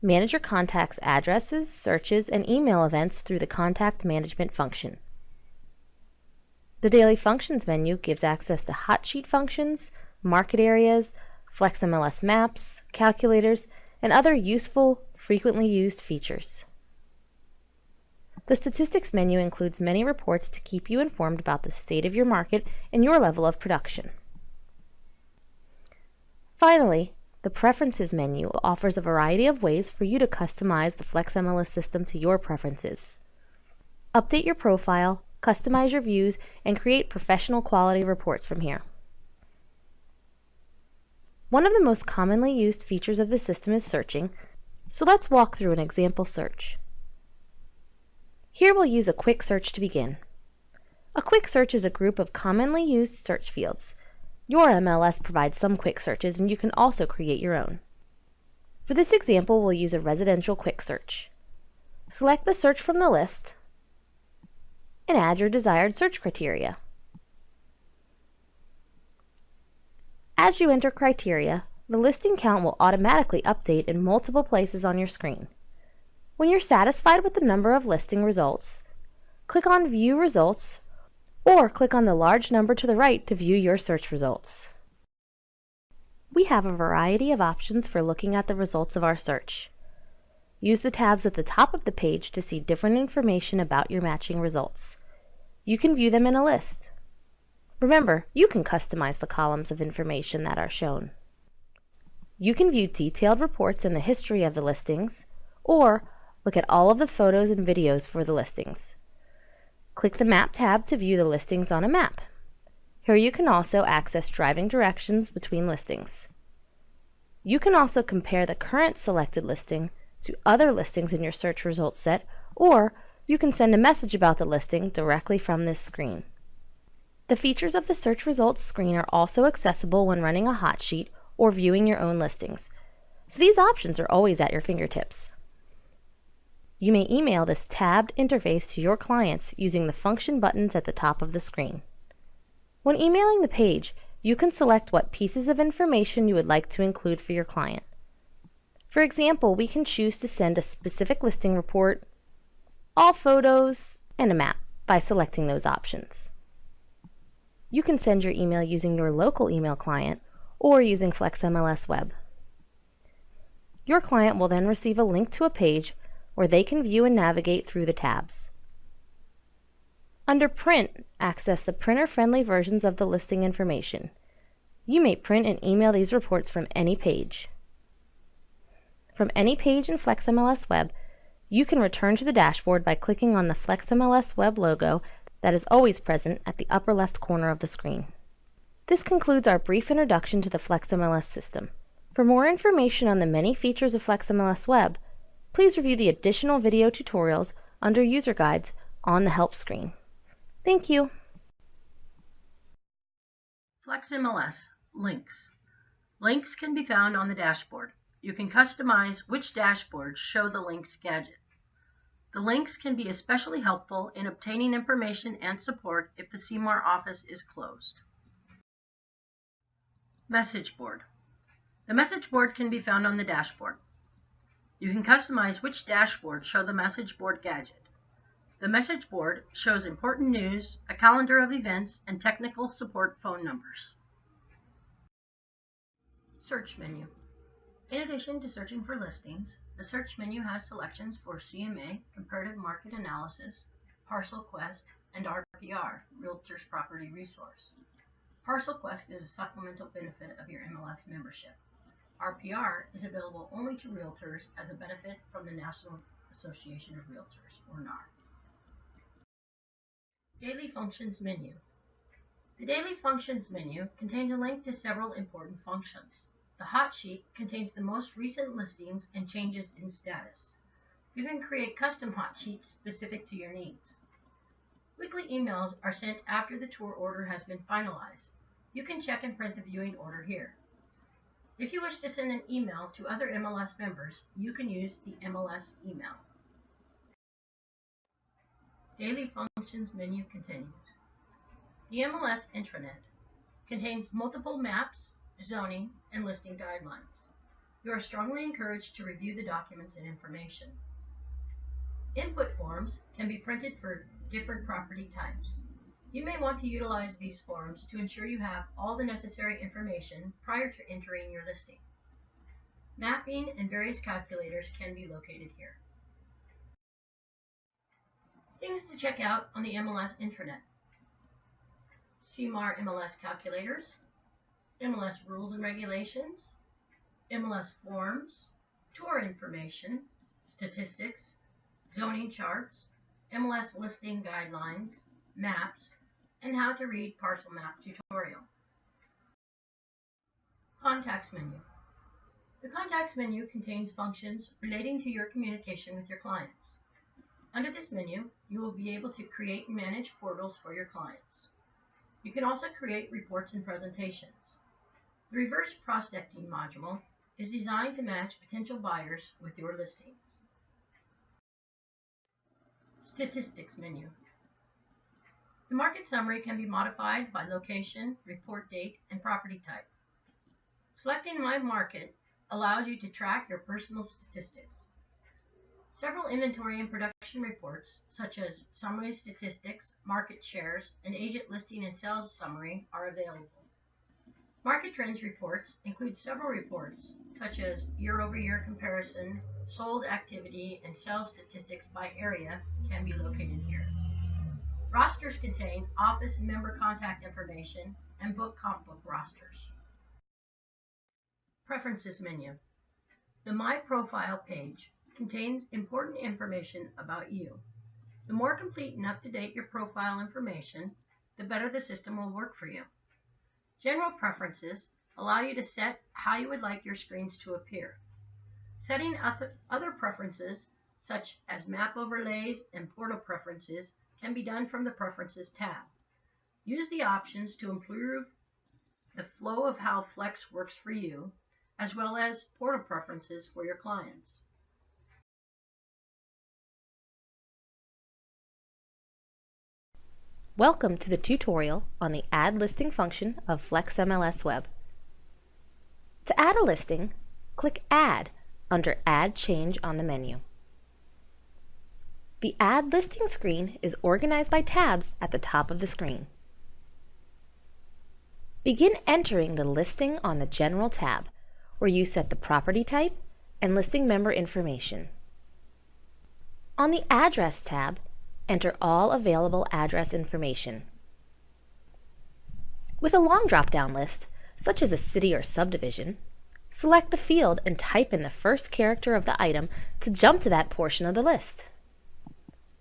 manage your contacts' addresses, searches, and email events through the Contact Management function. The Daily Functions menu gives access to hot sheet functions, market areas, Flex MLS maps, calculators, and other useful, frequently used features. The Statistics menu includes many reports to keep you informed about the state of your market and your level of production. Finally, the Preferences menu offers a variety of ways for you to customize the Flex MLS system to your preferences. Update your profile, customize your views, and create professional quality reports from here. One of the most commonly used features of the system is searching, so let's walk through an example search. Here we'll use a quick search to begin. A quick search is a group of commonly used search fields. Your MLS provides some quick searches, and you can also create your own. For this example, we'll use a residential quick search. Select the search from the list and add your desired search criteria. As you enter criteria, the listing count will automatically update in multiple places on your screen. When you're satisfied with the number of listing results, click on View Results or click on the large number to the right to view your search results. We have a variety of options for looking at the results of our search. Use the tabs at the top of the page to see different information about your matching results. You can view them in a list. Remember, you can customize the columns of information that are shown. You can view detailed reports in the history of the listings, or look at all of the photos and videos for the listings. Click the Map tab to view the listings on a map. Here you can also access driving directions between listings. You can also compare the current selected listing to other listings in your search results set, or you can send a message about the listing directly from this screen. The features of the search results screen are also accessible when running a hot sheet or viewing your own listings, so these options are always at your fingertips. You may email this tabbed interface to your clients using the function buttons at the top of the screen. When emailing the page, you can select what pieces of information you would like to include for your client. For example, we can choose to send a specific listing report, all photos, and a map by selecting those options. You can send your email using your local email client or using Flex MLS Web. Your client will then receive a link to a page where they can view and navigate through the tabs. Under Print, access the printer-friendly versions of the listing information. You may print and email these reports from any page. From any page in Flex MLS Web, you can return to the dashboard by clicking on the Flex MLS Web logo that is always present at the upper left corner of the screen. This concludes our brief introduction to the Flex MLS system. For more information on the many features of Flex MLS Web, please review the additional video tutorials under User Guides on the Help screen. Thank you. Flex MLS links. Links can be found on the dashboard. You can customize which dashboards show the links gadget. The links can be especially helpful in obtaining information and support if the CMAR office is closed. Message board. The message board can be found on the dashboard. You can customize which dashboards show the message board gadget. The message board shows important news, a calendar of events, and technical support phone numbers. Search menu. In addition to searching for listings, the search menu has selections for CMA, Comparative Market Analysis, Parcel Quest, and RPR, Realtors Property Resource. Parcel Quest is a supplemental benefit of your MLS membership. RPR is available only to realtors as a benefit from the National Association of Realtors, or NAR. Daily Functions menu. The Daily Functions menu contains a link to several important functions. The hot sheet contains the most recent listings and changes in status. You can create custom hot sheets specific to your needs. Weekly emails are sent after the tour order has been finalized. You can check and print the viewing order here. If you wish to send an email to other MLS members, you can use the MLS email. Daily Functions menu continues. The MLS intranet contains multiple maps, zoning, and listing guidelines. You are strongly encouraged to review the documents and information. Input forms can be printed for different property types. You may want to utilize these forms to ensure you have all the necessary information prior to entering your listing. Mapping and various calculators can be located here. Things to check out on the MLS intranet. CMAR MLS calculators, MLS rules and regulations, MLS forms, tour information, statistics, zoning charts, MLS listing guidelines, maps, and how to read parcel map tutorial. Contacts menu. The Contacts menu contains functions relating to your communication with your clients. Under this menu, you will be able to create and manage portals for your clients. You can also create reports and presentations. The reverse prospecting module is designed to match potential buyers with your listings. Statistics menu. The market summary can be modified by location, report date, and property type. Selecting My Market allows you to track your personal statistics. Several inventory and production reports, such as summary statistics, market shares, and agent listing and sales summary, are available. Market trends reports include several reports, such as year-over-year comparison, sold activity, and sales statistics by area can be located here. Rosters contain office and member contact information and book comp book rosters. Preferences menu. The My Profile page contains important information about you. The more complete and up-to-date your profile information, the better the system will work for you. General preferences allow you to set how you would like your screens to appear. Setting other preferences, such as map overlays and portal preferences, can be done from the Preferences tab. Use the options to improve the flow of how Flex works for you, as well as portal preferences for your clients. Welcome to the tutorial on the Add Listing function of Flex MLS Web. To add a listing, click Add under Add Change on the menu. The Add Listing screen is organized by tabs at the top of the screen. Begin entering the listing on the General tab, where you set the property type and listing member information. On the Address tab, enter all available address information. With a long drop-down list, such as a city or subdivision, Select the field and type in the first character of the item to jump to that portion of the list.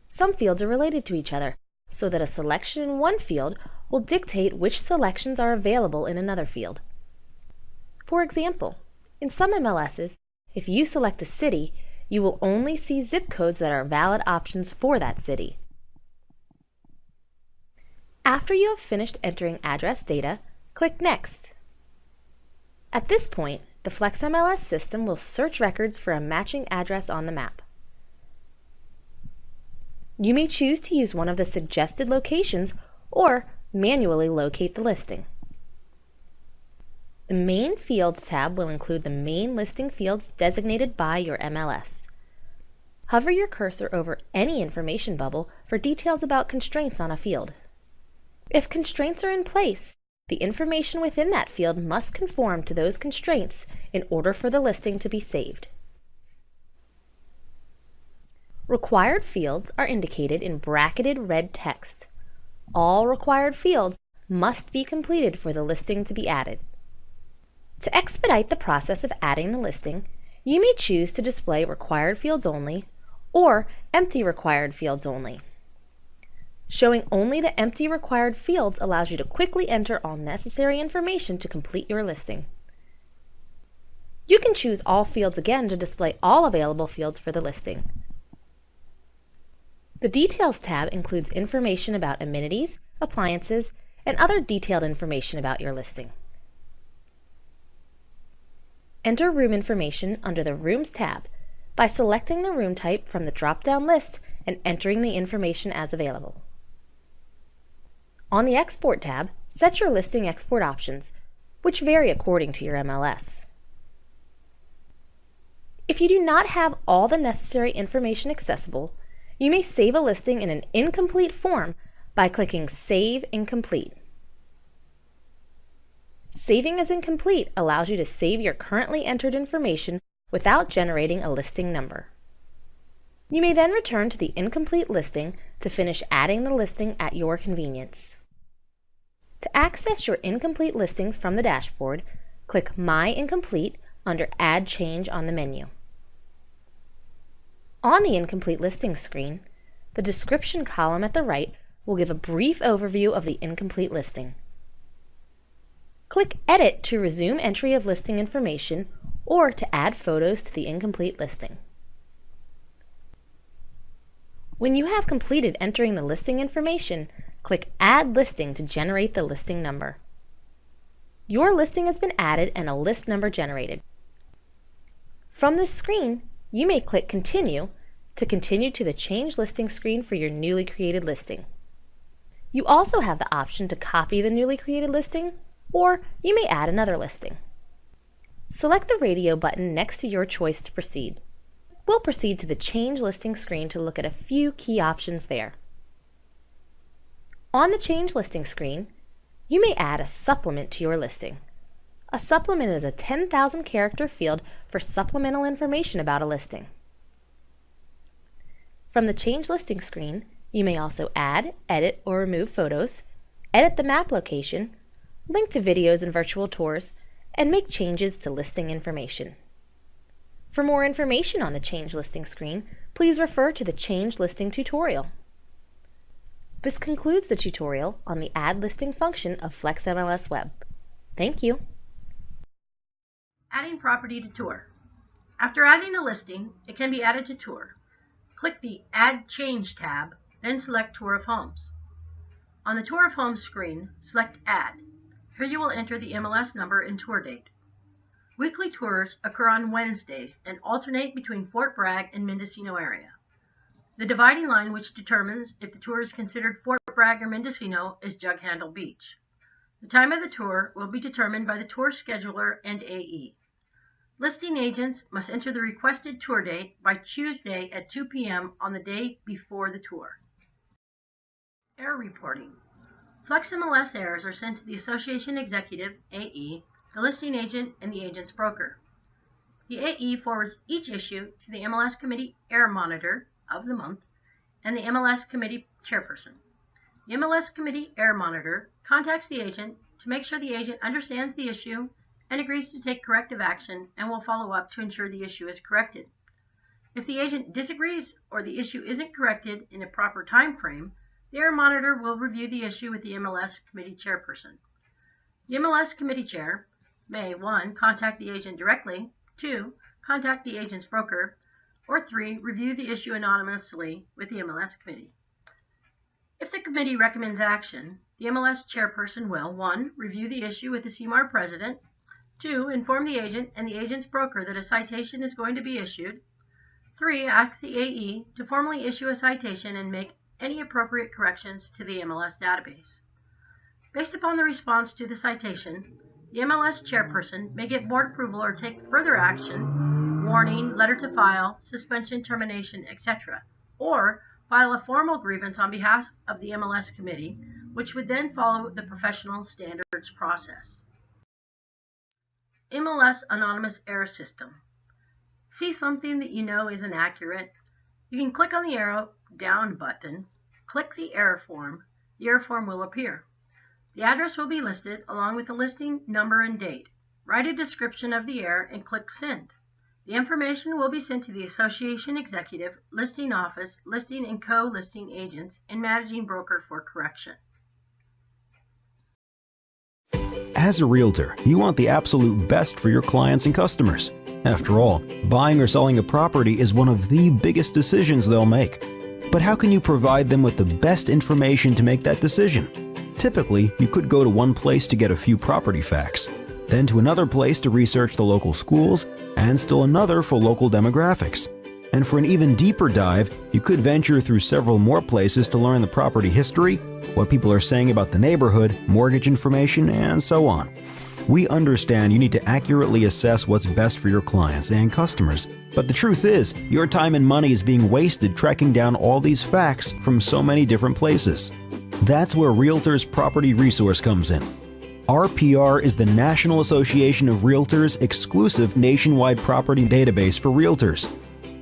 Some fields are related to each other, so that a selection in one field will dictate which selections are available in another field. For example, in some MLSs, if you select a city, you will only see zip codes that are valid options for that city. After you have finished entering address data, click Next. At this point, the Flex MLS system will search records for a matching address on the map. You may choose to use one of the suggested locations or manually locate the listing. The Main Fields tab will include the main listing fields designated by your MLS. Hover your cursor over any information bubble for details about constraints on a field. If constraints are in place, the information within that field must conform to those constraints in order for the listing to be saved. Required fields are indicated in bracketed red text. All required fields must be completed for the listing to be added. To expedite the process of adding the listing, you may choose to display required fields only or empty required fields only. Showing only the empty required fields allows you to quickly enter all necessary information to complete your listing. You can choose all fields again to display all available fields for the listing. The Details tab includes information about amenities, appliances, and other detailed information about your listing. Enter room information under the Rooms tab by selecting the room type from the drop-down list and entering the information as available. On the Export tab, set your listing export options, which vary according to your MLS. If you do not have all the necessary information accessible, you may save a listing in an incomplete form by clicking Save Incomplete. Saving as incomplete allows you to save your currently entered information without generating a listing number. You may then return to the incomplete listing to finish adding the listing at your convenience. To access your incomplete listings from the dashboard, click My Incomplete under Add Change on the menu. On the Incomplete Listings screen, the description column at the right will give a brief overview of the incomplete listing. Click Edit to resume entry of listing information or to add photos to the incomplete listing. When you have completed entering the listing information, click Add Listing to generate the listing number. Your listing has been added and a list number generated. From this screen, you may click Continue to continue to the Change Listing screen for your newly created listing. You also have the option to copy the newly created listing, or you may add another listing. Select the radio button next to your choice to proceed. We'll proceed to the Change Listing screen to look at a few key options there. On the Change Listing screen, you may add a supplement to your listing. A supplement is a 10,000 character field for supplemental information about a listing. From the Change Listing screen, you may also add, edit, or remove photos, edit the map location, link to videos and virtual tours, and make changes to listing information. For more information on the Change Listing screen, please refer to the Change Listing tutorial. This concludes the tutorial on the Add Listing function of Flex MLS Web. Thank you. Adding property to tour. After adding a listing, it can be added to tour. Click the Add Change tab, then select Tour of Homes. On the Tour of Homes screen, select Add. Here you will enter the MLS number and tour date. Weekly tours occur on Wednesdays and alternate between Fort Bragg and Mendocino area. The dividing line which determines if the tour is considered Fort Bragg or Mendocino is Jug Handle Beach. The time of the tour will be determined by the tour scheduler and AE. Listing agents must enter the requested tour date by Tuesday at 2 p.m. on the day before the tour. Error reporting. Flex MLS errors are sent to the Association Executive, AE, the listing agent, and the agent's broker. The AE forwards each issue to the MLS Committee Error Monitor of the month and the MLS Committee Chairperson. The MLS Committee Error Monitor contacts the agent to make sure the agent understands the issue and agrees to take corrective action and will follow up to ensure the issue is corrected. If the agent disagrees or the issue isn't corrected in a proper time frame, the error monitor will review the issue with the MLS committee chairperson. The MLS committee chair may 1. Contact the agent directly, 2. Contact the agent's broker, or 3. Review the issue anonymously with the MLS committee. If the committee recommends action, the MLS chairperson will 1. Review the issue with the CMAR president, 2. Inform the agent and the agent's broker that a citation is going to be issued, 3. Ask the AE to formally issue a citation and make any appropriate corrections to the MLS database. Based upon the response to the citation, the MLS chairperson may get board approval or take further action, warning, letter to file, suspension, termination, etc., or file a formal grievance on behalf of the MLS committee, which would then follow the professional standards process. MLS Anonymous Error System. See something that you know isn't accurate? You can click on the arrow down button, click the error form. The error form will appear. The address will be listed along with the listing number and date. Write a description of the error and click Send. The information will be sent to the association executive, listing office, listing and co-listing agents, and managing broker for correction. As a realtor, you want the absolute best for your clients and customers. After all, buying or selling a property is one of the biggest decisions they'll make. But how can you provide them with the best information to make that decision? Typically, you could go to one place to get a few property facts, then to another place to research the local schools, and still another for local demographics. And for an even deeper dive, you could venture through several more places to learn the property history, what people are saying about the neighborhood, mortgage information, and so on. We understand you need to accurately assess what's best for your clients and customers, but the truth is, your time and money is being wasted tracking down all these facts from so many different places. That's where Realtors Property Resource comes in. RPR is the National Association of Realtors' exclusive nationwide property database for realtors.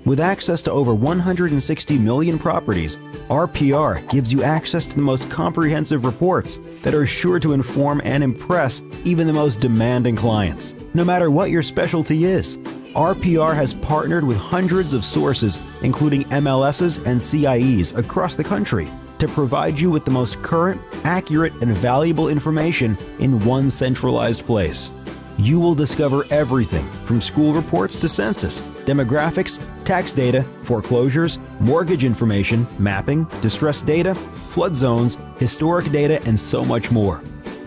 With access to over 160 million properties, RPR gives you access to the most comprehensive reports that are sure to inform and impress even the most demanding clients. No matter what your specialty is, RPR has partnered with hundreds of sources, including MLSs and CIEs across the country, to provide you with the most current, accurate, and valuable information in one centralized place. You will discover everything from school reports to census, demographics, tax data, foreclosures, mortgage information, mapping, distress data, flood zones, historic data, and so much more.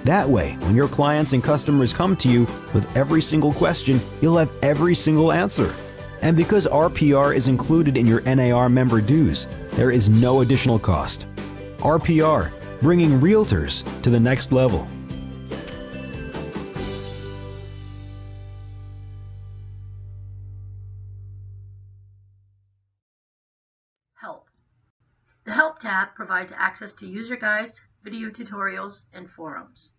That way, when your clients and customers come to you with every single question, you'll have every single answer. And because RPR is included in your NAR member dues, there is no additional cost. RPR, bringing realtors to the next level. Help. The Help tab provides access to user guides, video tutorials, and forums.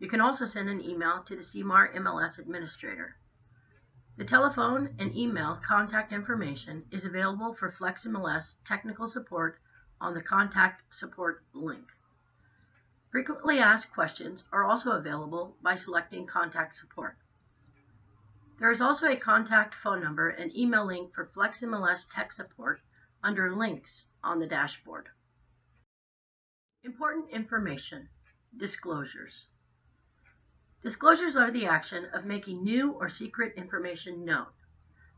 You can also send an email to the CMAR MLS administrator. The telephone and email contact information is available for Flex MLS technical support on the Contact Support link. Frequently asked questions are also available by selecting Contact Support. There is also a contact phone number and email link for Flex MLS tech support under Links on the dashboard. Important information. Disclosures. Disclosures are the action of making new or secret information known.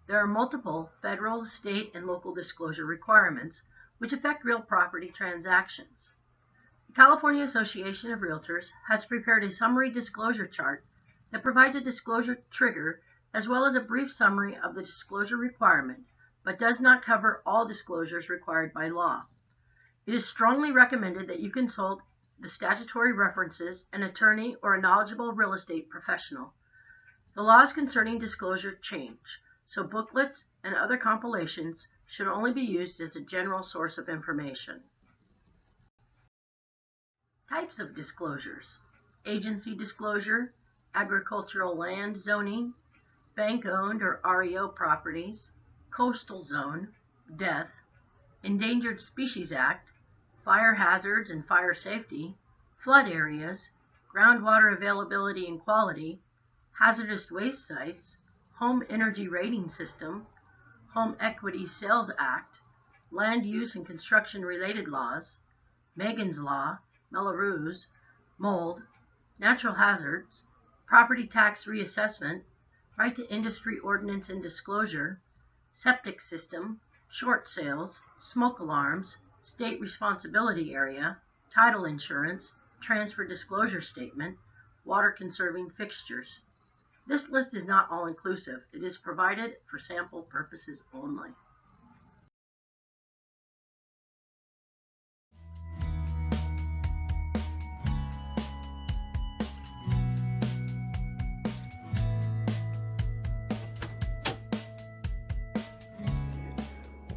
There are multiple federal, state, and local disclosure requirements which affect real property transactions. The California Association of Realtors has prepared a summary disclosure chart that provides a disclosure trigger as well as a brief summary of the disclosure requirement, but does not cover all disclosures required by law. It is strongly recommended that you consult the statutory references, an attorney, or a knowledgeable real estate professional. The laws concerning disclosure change, so booklets and other compilations should only be used as a general source of information. Types of disclosures: agency disclosure, agricultural land zoning, bank-owned or REO properties, coastal zone, death, Endangered Species Act, fire hazards and fire safety, flood areas, groundwater availability and quality, hazardous waste sites, home energy rating system, Home Equity Sales Act, land use and construction related laws, Megan's Law, Melrose, mold, natural hazards, property tax reassessment, right to industry ordinance and disclosure, septic system, short sales, smoke alarms, state responsibility area, title insurance, transfer disclosure statement, water conserving fixtures. This list is not all inclusive. It is provided for sample purposes only.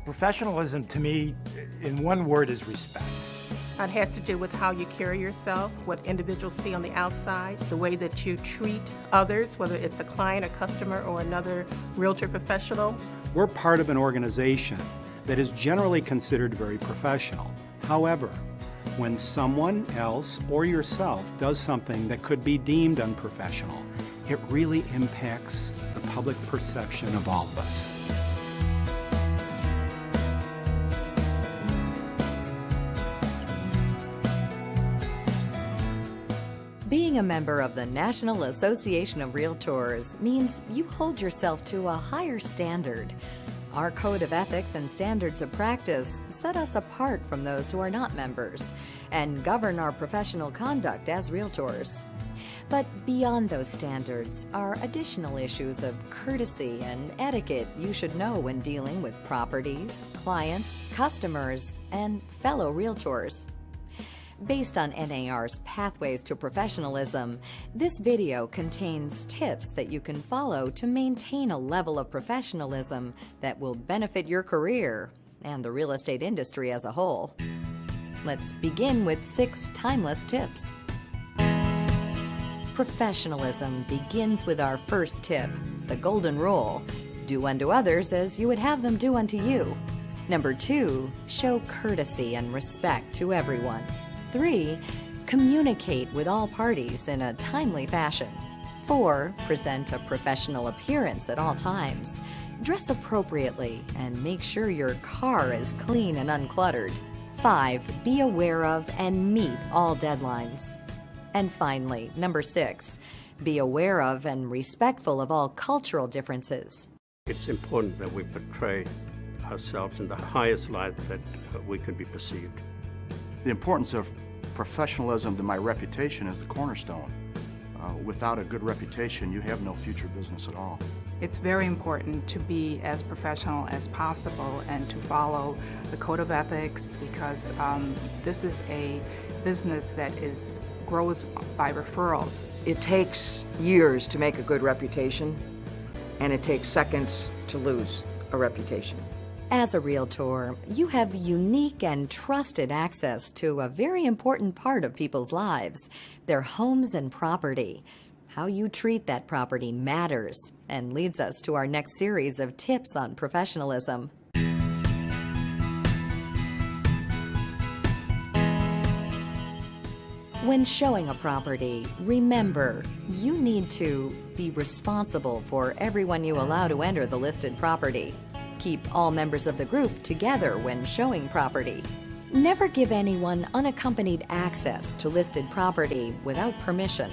Professionalism, to me, in one word, is respect. It has to do with how you carry yourself, what individuals see on the outside, the way that you treat others, whether it's a client, a customer, or another realtor professional. We're part of an organization that is generally considered very professional. However, when someone else or yourself does something that could be deemed unprofessional, it really impacts the public perception of all of us. Being a member of the National Association of Realtors means you hold yourself to a higher standard. Our code of ethics and standards of practice set us apart from those who are not members and govern our professional conduct as realtors. But beyond those standards are additional issues of courtesy and etiquette you should know when dealing with properties, clients, customers, and fellow realtors. Based on NAR's Pathways to Professionalism, this video contains tips that you can follow to maintain a level of professionalism that will benefit your career and the real estate industry as a whole. Let's begin with 6 timeless tips. Professionalism begins with our first tip, the golden rule: do unto others as you would have them do unto you. Number 2, show courtesy and respect to everyone. 3, communicate with all parties in a timely fashion. 4, present a professional appearance at all times. Dress appropriately and make sure your car is clean and uncluttered. 5, be aware of and meet all deadlines. And finally, number 6, be aware of and respectful of all cultural differences. It's important that we portray ourselves in the highest light that we can be perceived. The importance of professionalism to my reputation is the cornerstone. Without a good reputation, you have no future business at all. It's very important to be as professional as possible and to follow the code of ethics, because this is a business that grows by referrals. It takes years to make a good reputation, and it takes seconds to lose a reputation. As a realtor, you have unique and trusted access to a very important part of people's lives, their homes and property. How you treat that property matters and leads us to our next series of tips on professionalism. When showing a property, remember, you need to be responsible for everyone you allow to enter the listed property. Keep all members of the group together when showing property. Never give anyone unaccompanied access to listed property without permission.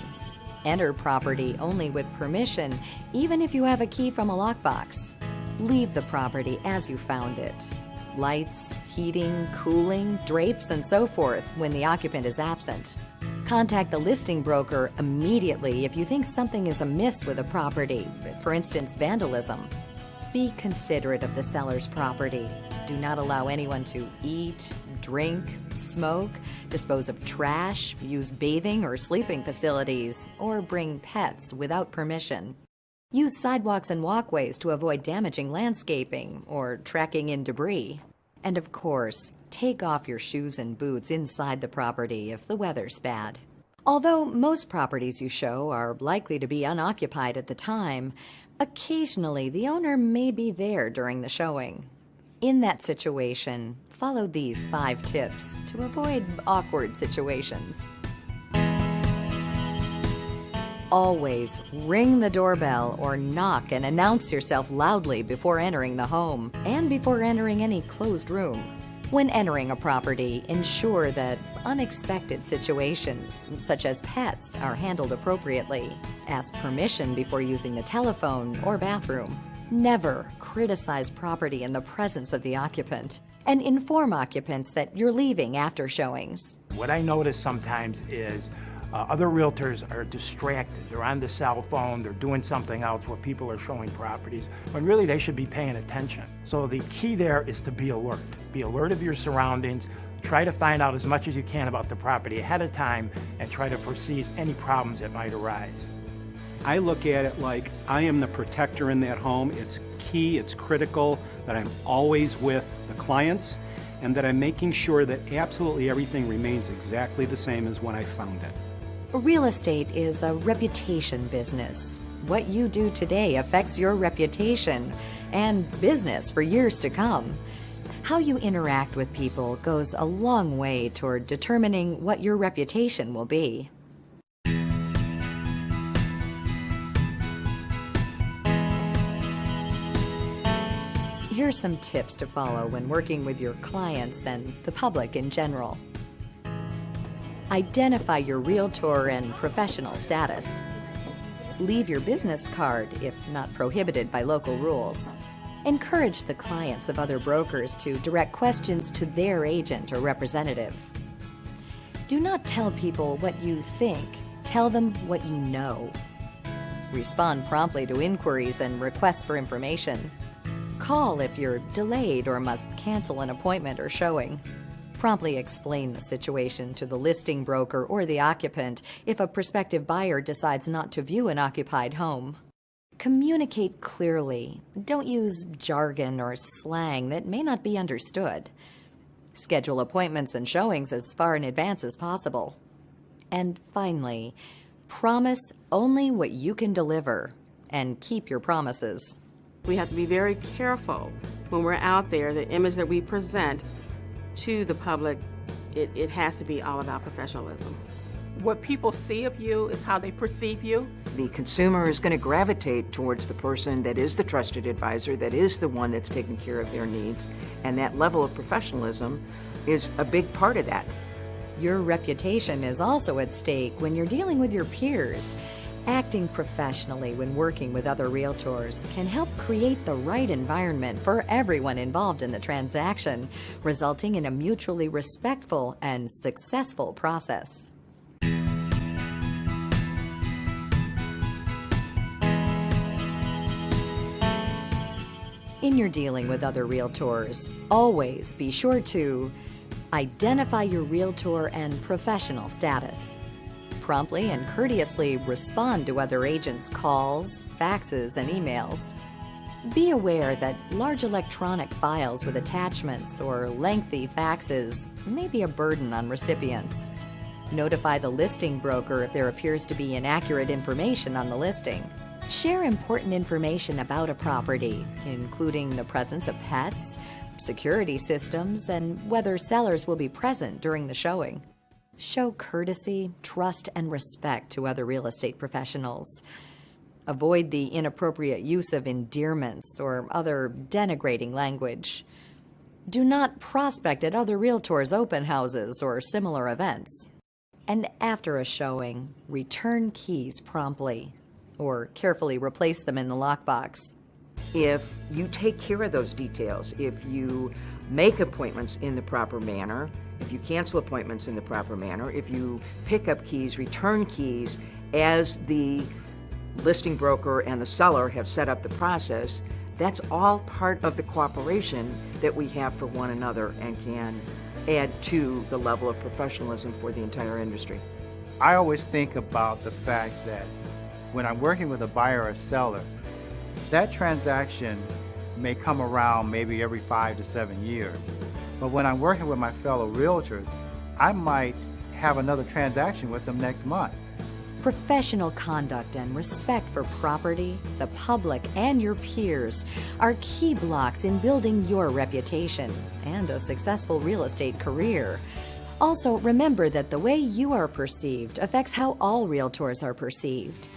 Enter property only with permission, even if you have a key from a lockbox. Leave the property as you found it. Lights, heating, cooling, drapes, and so forth when the occupant is absent. Contact the listing broker immediately if you think something is amiss with a property, for instance, vandalism. Be considerate of the seller's property. Do not allow anyone to eat, drink, smoke, dispose of trash, use bathing or sleeping facilities, or bring pets without permission. Use sidewalks and walkways to avoid damaging landscaping or tracking in debris. And of course, take off your shoes and boots inside the property if the weather's bad. Although most properties you show are likely to be unoccupied at the time, occasionally the owner may be there during the showing. In that situation, follow these 5 tips to avoid awkward situations. Always ring the doorbell or knock and announce yourself loudly before entering the home and before entering any closed room. When entering a property, ensure that unexpected situations, such as pets, are handled appropriately. Ask permission before using the telephone or bathroom. Never criticize property in the presence of the occupant, and inform occupants that you're leaving after showings. What I notice sometimes is other realtors are distracted. They're on the cell phone, they're doing something else where people are showing properties, when really they should be paying attention. So the key there is to be alert. Be alert of your surroundings. Try to find out as much as you can about the property ahead of time and try to foresee any problems that might arise. I look at it like I am the protector in that home. It's key, it's critical that I'm always with the clients and that I'm making sure that absolutely everything remains exactly the same as when I found it. Real estate is a reputation business. What you do today affects your reputation and business for years to come. How you interact with people goes a long way toward determining what your reputation will be. Here's some tips to follow when working with your clients and the public in general. Identify your realtor and professional status. Leave your business card if not prohibited by local rules. Encourage the clients of other brokers to direct questions to their agent or representative. Do not tell people what you think, tell them what you know. Respond promptly to inquiries and requests for information. Call if you're delayed or must cancel an appointment or showing. Promptly explain the situation to the listing broker or the occupant if a prospective buyer decides not to view an occupied home. Communicate clearly. Don't use jargon or slang that may not be understood. Schedule appointments and showings as far in advance as possible. And finally, promise only what you can deliver and keep your promises. We have to be very careful when we're out there. The image that we present to the public, it has to be all about professionalism. What people see of you is how they perceive you. The consumer is going to gravitate towards the person that is the trusted advisor, that is the one that's taking care of their needs, and that level of professionalism is a big part of that. Your reputation is also at stake when you're dealing with your peers. Acting professionally when working with other realtors can help create the right environment for everyone involved in the transaction, resulting in a mutually respectful and successful process. In your dealing with other realtors, always be sure to identify your realtor and professional status. Promptly and courteously respond to other agents' calls, faxes, and emails. Be aware that large electronic files with attachments or lengthy faxes may be a burden on recipients. Notify the listing broker if there appears to be inaccurate information on the listing. Share important information about a property, including the presence of pets, security systems, and whether sellers will be present during the showing. Show courtesy, trust, and respect to other real estate professionals. Avoid the inappropriate use of endearments or other denigrating language. Do not prospect at other realtors' open houses or similar events. And after a showing, return keys promptly or carefully replace them in the lockbox. If you take care of those details, if you make appointments in the proper manner, if you cancel appointments in the proper manner, if you pick up keys, return keys, as the listing broker and the seller have set up the process, that's all part of the cooperation that we have for one another and can add to the level of professionalism for the entire industry. I always think about the fact that when I'm working with a buyer or seller, that transaction may come around maybe every 5 to 7 years. But when I'm working with my fellow realtors, I might have another transaction with them next month. Professional conduct and respect for property, the public, and your peers are key blocks in building your reputation and a successful real estate career. Also, remember that the way you are perceived affects how all realtors are perceived.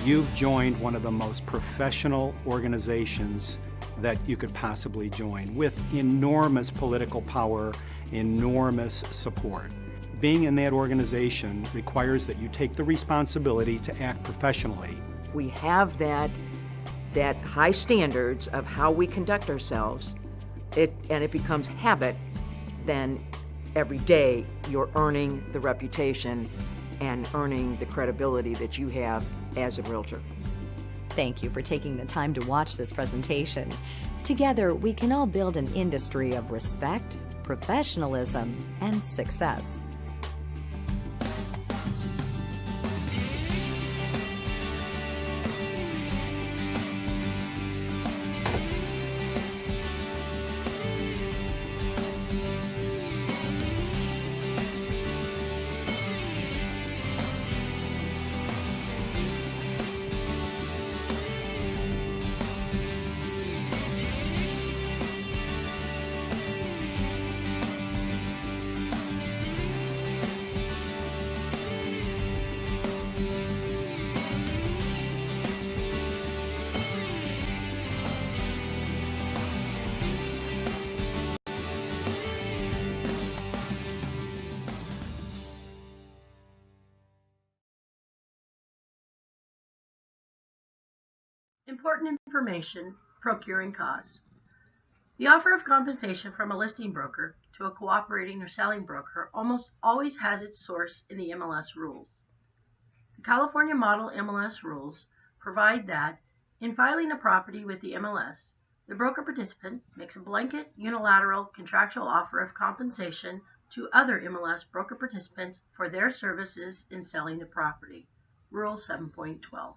You've joined one of the most professional organizations that you could possibly join, with enormous political power, enormous support. Being in that organization requires that you take the responsibility to act professionally. We have that high standards of how we conduct ourselves, and it becomes habit. Then every day you're earning the reputation and earning the credibility that you have as a realtor. Thank you for taking the time to watch this presentation. Together, we can all build an industry of respect, professionalism, and success. Important information, procuring cause. The offer of compensation from a listing broker to a cooperating or selling broker almost always has its source in the MLS rules. The California Model MLS rules provide that, in filing a property with the MLS, the broker participant makes a blanket, unilateral, contractual offer of compensation to other MLS broker participants for their services in selling the property. Rule 7.12.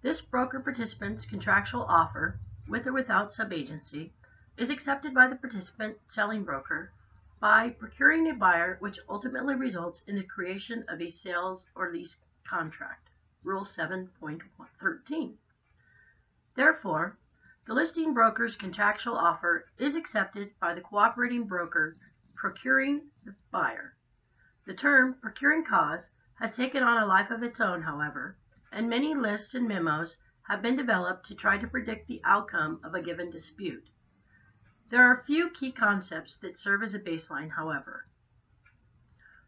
This broker participant's contractual offer, with or without subagency, is accepted by the participant selling broker by procuring a buyer, which ultimately results in the creation of a sales or lease contract. Rule 7.13. Therefore, the listing broker's contractual offer is accepted by the cooperating broker procuring the buyer. The term procuring cause has taken on a life of its own, however, and many lists and memos have been developed to try to predict the outcome of a given dispute. There are a few key concepts that serve as a baseline, however.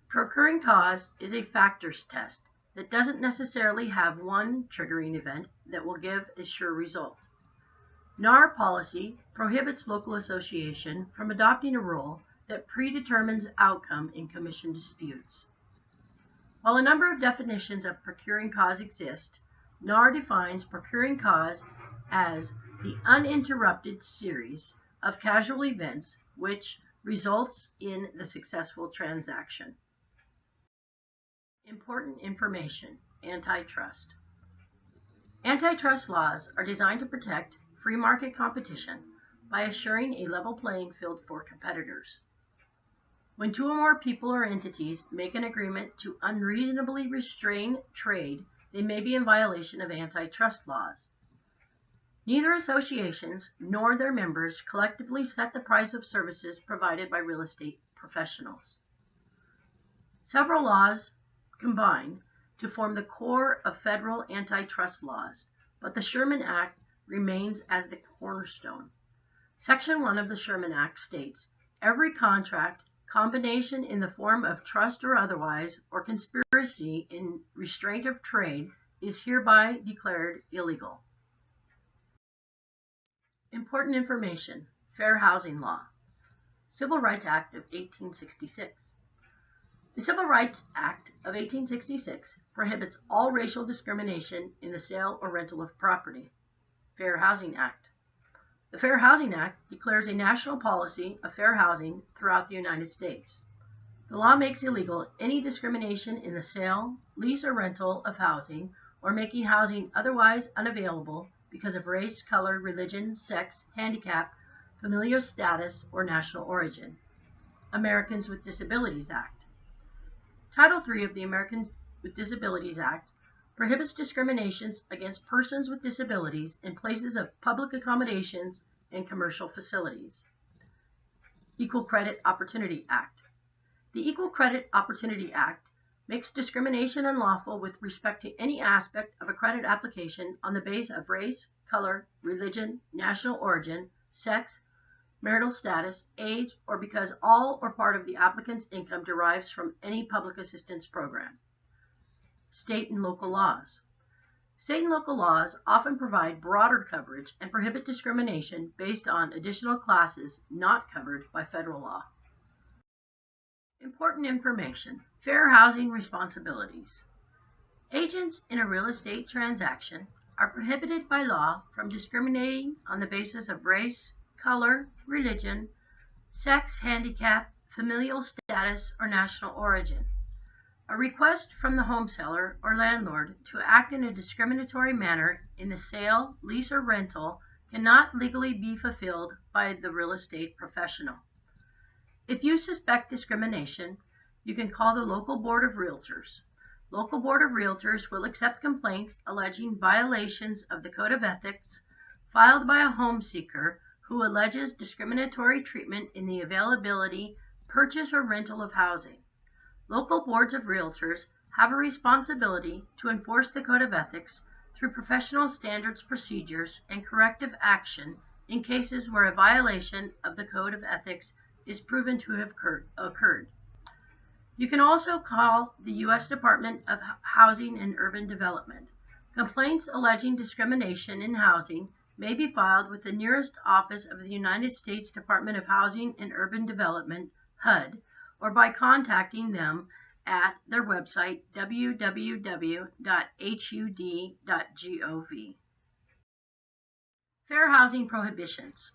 Procuring cause is a factors test that doesn't necessarily have one triggering event that will give a sure result. NAR policy prohibits local association from adopting a rule that predetermines outcome in commission disputes. While a number of definitions of procuring cause exist, NAR defines procuring cause as the uninterrupted series of casual events which results in the successful transaction. Important information, antitrust. Antitrust laws are designed to protect free market competition by assuring a level playing field for competitors. When two or more people or entities make an agreement to unreasonably restrain trade, they may be in violation of antitrust laws. Neither associations nor their members collectively set the price of services provided by real estate professionals. Several laws combine to form the core of federal antitrust laws, but the Sherman Act remains as the cornerstone. Section 1 of the Sherman Act states, every contract, combination in the form of trust or otherwise, or conspiracy in restraint of trade is hereby declared illegal. Important information, Fair Housing Law. Civil Rights Act of 1866. The Civil Rights Act of 1866 prohibits all racial discrimination in the sale or rental of property. Fair Housing Act. The Fair Housing Act declares a national policy of fair housing throughout the United States. The law makes illegal any discrimination in the sale, lease, or rental of housing, or making housing otherwise unavailable because of race, color, religion, sex, handicap, familial status, or national origin. Americans with Disabilities Act. Title III of the Americans with Disabilities Act prohibits discriminations against persons with disabilities in places of public accommodations and commercial facilities. Equal Credit Opportunity Act. The Equal Credit Opportunity Act makes discrimination unlawful with respect to any aspect of a credit application on the basis of race, color, religion, national origin, sex, marital status, age, or because all or part of the applicant's income derives from any public assistance program. State and local laws. State and local laws often provide broader coverage and prohibit discrimination based on additional classes not covered by federal law. Important information. Fair housing responsibilities. Agents in a real estate transaction are prohibited by law from discriminating on the basis of race, color, religion, sex, handicap, familial status, or national origin. A request from the home seller or landlord to act in a discriminatory manner in the sale, lease, or rental cannot legally be fulfilled by the real estate professional. If you suspect discrimination, you can call the local board of realtors. Local board of realtors will accept complaints alleging violations of the Code of Ethics filed by a home seeker who alleges discriminatory treatment in the availability, purchase, or rental of housing. Local boards of realtors have a responsibility to enforce the Code of Ethics through professional standards, procedures, and corrective action in cases where a violation of the Code of Ethics is proven to have occurred. You can also call the U.S. Department of Housing and Urban Development. Complaints alleging discrimination in housing may be filed with the nearest office of the United States Department of Housing and Urban Development, HUD, or by contacting them at their website, www.hud.gov. Fair housing prohibitions.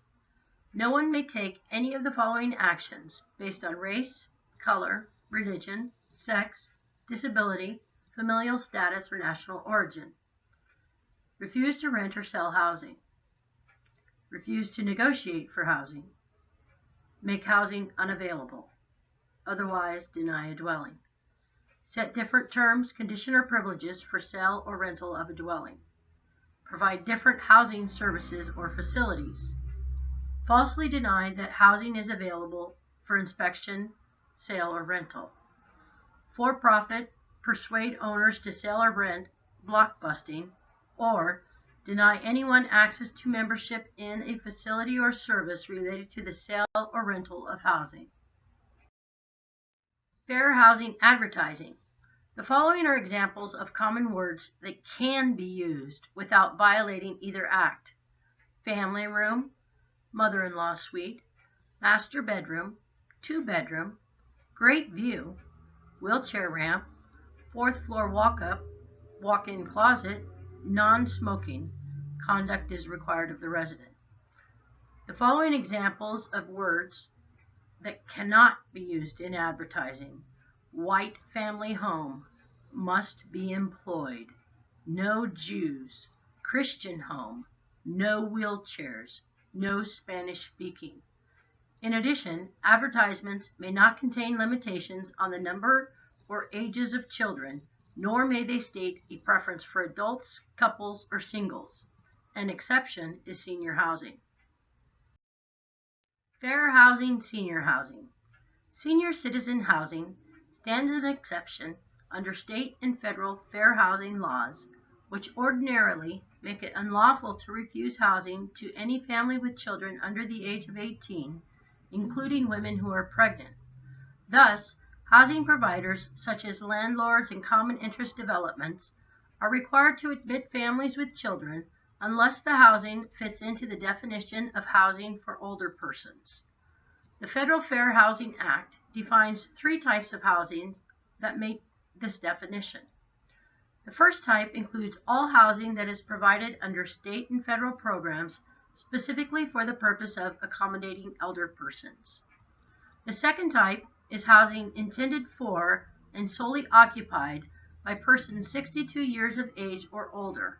No one may take any of the following actions based on race, color, religion, sex, disability, familial status, or national origin. Refuse to rent or sell housing. Refuse to negotiate for housing. Make housing unavailable. Otherwise deny a dwelling. Set different terms, conditions, or privileges for sale or rental of a dwelling. Provide different housing services or facilities. Falsely deny that housing is available for inspection, sale, or rental. For profit, persuade owners to sell or rent, blockbusting, or deny anyone access to membership in a facility or service related to the sale or rental of housing. Fair housing advertising. The following are examples of common words that can be used without violating either act. Family room, mother-in-law suite, master bedroom, two-bedroom, great view, wheelchair ramp, fourth floor walk-up, walk-in closet, non-smoking. Conduct is required of the resident. The following examples of words that cannot be used in advertising. White family home, must be employed, no Jews, Christian home, no wheelchairs, no Spanish speaking. In addition, advertisements may not contain limitations on the number or ages of children, nor may they state a preference for adults, couples, or singles. An exception is senior housing. Fair housing, senior housing. Senior citizen housing stands as an exception under state and federal fair housing laws, which ordinarily make it unlawful to refuse housing to any family with children under the age of 18, including women who are pregnant. Thus, housing providers such as landlords and common interest developments are required to admit families with children unless the housing fits into the definition of housing for older persons. The Federal Fair Housing Act defines 3 types of housing that meet this definition. The first type includes all housing that is provided under state and federal programs specifically for the purpose of accommodating elder persons. The second type is housing intended for and solely occupied by persons 62 years of age or older.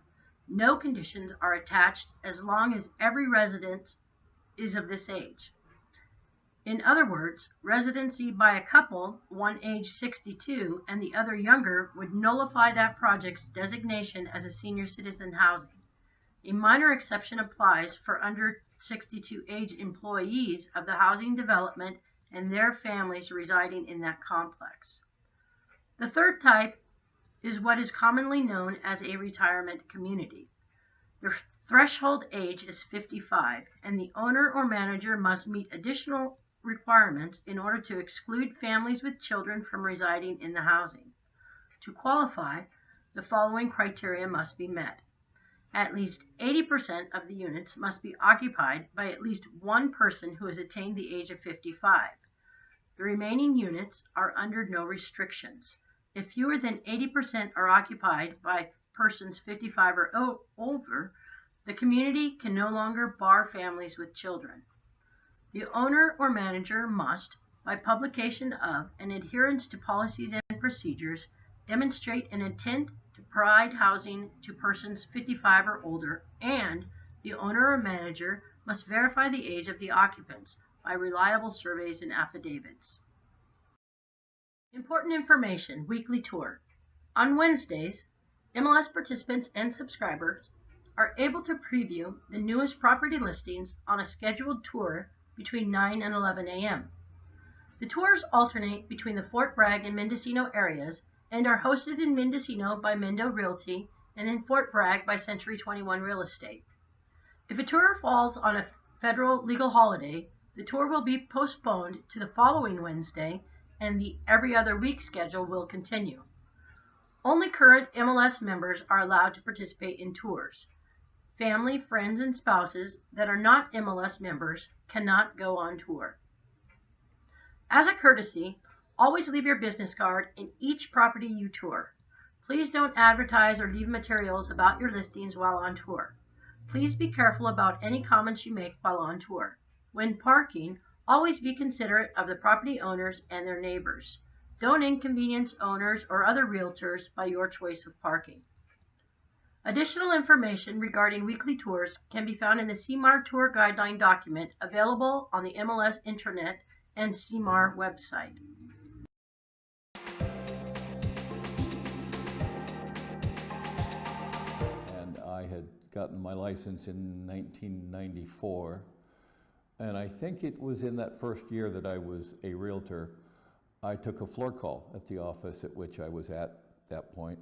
No conditions are attached as long as every resident is of this age. In other words, residency by a couple, one age 62 and the other younger, would nullify that project's designation as a senior citizen housing. A minor exception applies for under 62 age employees of the housing development and their families residing in that complex. The third type is what is commonly known as a retirement community. The threshold age is 55, and the owner or manager must meet additional requirements in order to exclude families with children from residing in the housing. To qualify, the following criteria must be met. At least 80% of the units must be occupied by at least one person who has attained the age of 55. The remaining units are under no restrictions. If fewer than 80% are occupied by persons 55 or older, the community can no longer bar families with children. The owner or manager must, by publication of and adherence to policies and procedures, demonstrate an intent to provide housing to persons 55 or older, and the owner or manager must verify the age of the occupants by reliable surveys and affidavits. Important information, weekly tour. On Wednesdays, MLS participants and subscribers are able to preview the newest property listings on a scheduled tour between 9 and 11 a.m. The tours alternate between the Fort Bragg and Mendocino areas and are hosted in Mendocino by Mendo Realty and in Fort Bragg by Century 21 Real Estate. If a tour falls on a federal legal holiday, the tour will be postponed to the following Wednesday, and the every other week schedule will continue. Only current MLS members are allowed to participate in tours. Family, friends, and spouses that are not MLS members cannot go on tour. As a courtesy, always leave your business card in each property you tour. Please don't advertise or leave materials about your listings while on tour. Please be careful about any comments you make while on tour. When parking, always be considerate of the property owners and their neighbors. Don't inconvenience owners or other realtors by your choice of parking. Additional information regarding weekly tours can be found in the CMAR Tour Guideline document available on the MLS Intranet and CMAR website. And I had gotten my license in 1994, and I think it was in that first year that I was a realtor, I took a floor call at the office at which I was at that point.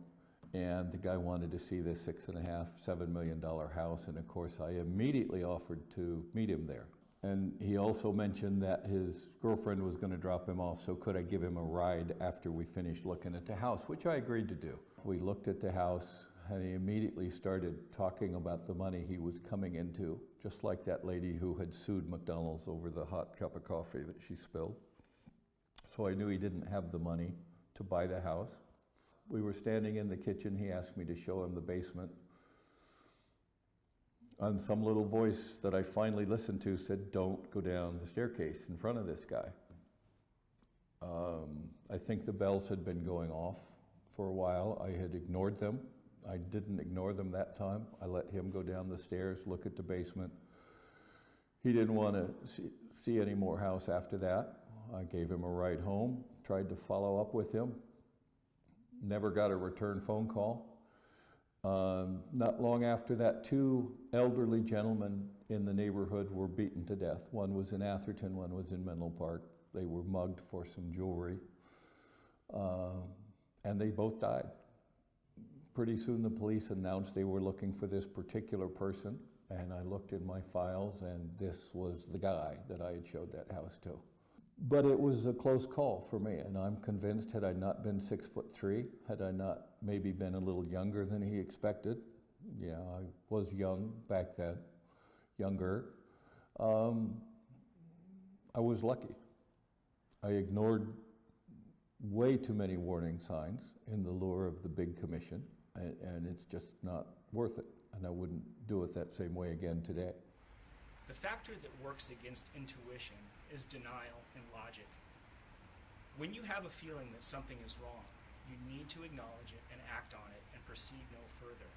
And the guy wanted to see this $6.5–7 million house, and of course I immediately offered to meet him there. And he also mentioned that his girlfriend was going to drop him off, so could I give him a ride after we finished looking at the house, which I agreed to do. We looked at the house, and he immediately started talking about the money he was coming into, just like that lady who had sued McDonald's over the hot cup of coffee that she spilled. So I knew he didn't have the money to buy the house. We were standing in the kitchen. He asked me to show him the basement. And some little voice that I finally listened to said, "Don't go down the staircase in front of this guy." I think the bells had been going off for a while. I had ignored them. I didn't ignore them that time. I let him go down the stairs, look at the basement. He didn't want to see any more house after that. I gave him a ride home, tried to follow up with him. Never got a return phone call. Not long after that, two elderly gentlemen in the neighborhood were beaten to death. One was in Atherton, one was in Menlo Park. They were mugged for some jewelry, and they both died. Pretty soon the police announced they were looking for this particular person, and I looked in my files, and this was the guy that I had showed that house to. But it was a close call for me, and I'm convinced had I not been 6'3", had I not maybe been a little younger than he expected, yeah, I was young back then, younger, I was lucky. I ignored way too many warning signs in the lure of the big commission, and it's just not worth it, and I wouldn't do it that same way again today. The factor that works against intuition is denial and logic. When you have a feeling that something is wrong, you need to acknowledge it and act on it and proceed no further.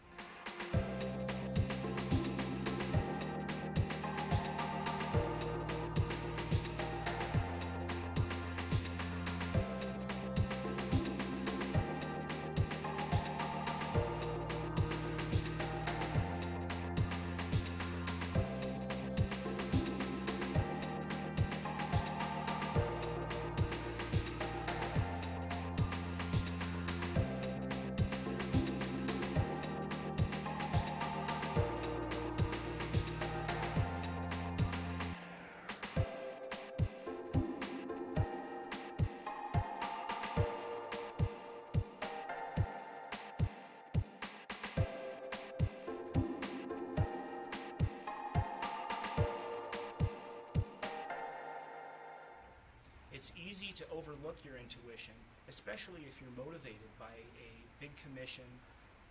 to overlook your intuition, especially if you're motivated by a big commission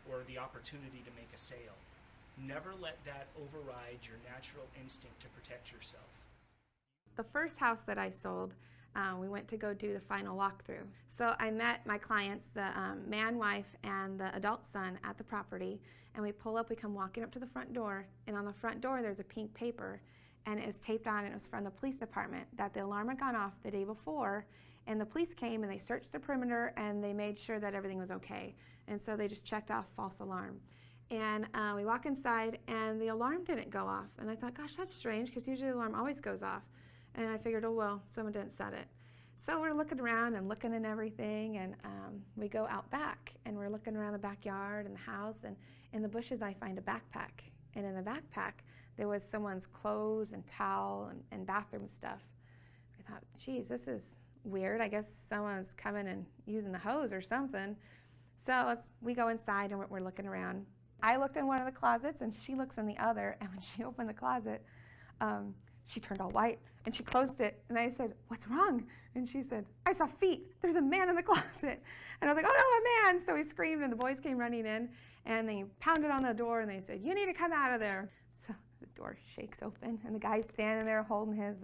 or the opportunity to make a sale. Never let that override your natural instinct to protect yourself. The first house that I sold, we went to go do the final walkthrough. So I met my clients, the man, wife, and the adult son at the property, and we pull up, we come walking up to the front door, and on the front door there's a pink paper, and it was taped on, and it was from the police department that the alarm had gone off the day before, and the police came and they searched the perimeter and they made sure that everything was okay. And so they just checked off false alarm. And we walk inside and the alarm didn't go off. And I thought, gosh, that's strange, because usually the alarm always goes off. And I figured, oh, well, someone didn't set it. So we're looking around and looking and everything, and we go out back and we're looking around the backyard and the house, and in the bushes I find a backpack. And in the backpack there was someone's clothes and towel and bathroom stuff. I thought, geez, this is weird. I guess someone's coming and using the hose or something. So we go inside and we're looking around. I looked in one of the closets and she looks in the other, and when she opened the closet, she turned all white and she closed it, and I said, what's wrong? And she said, I saw feet. There's a man in the closet. And I was like, oh no, a man. So we screamed and the boys came running in and they pounded on the door and they said, you need to come out of there. So the door shakes open and the guy's standing there holding his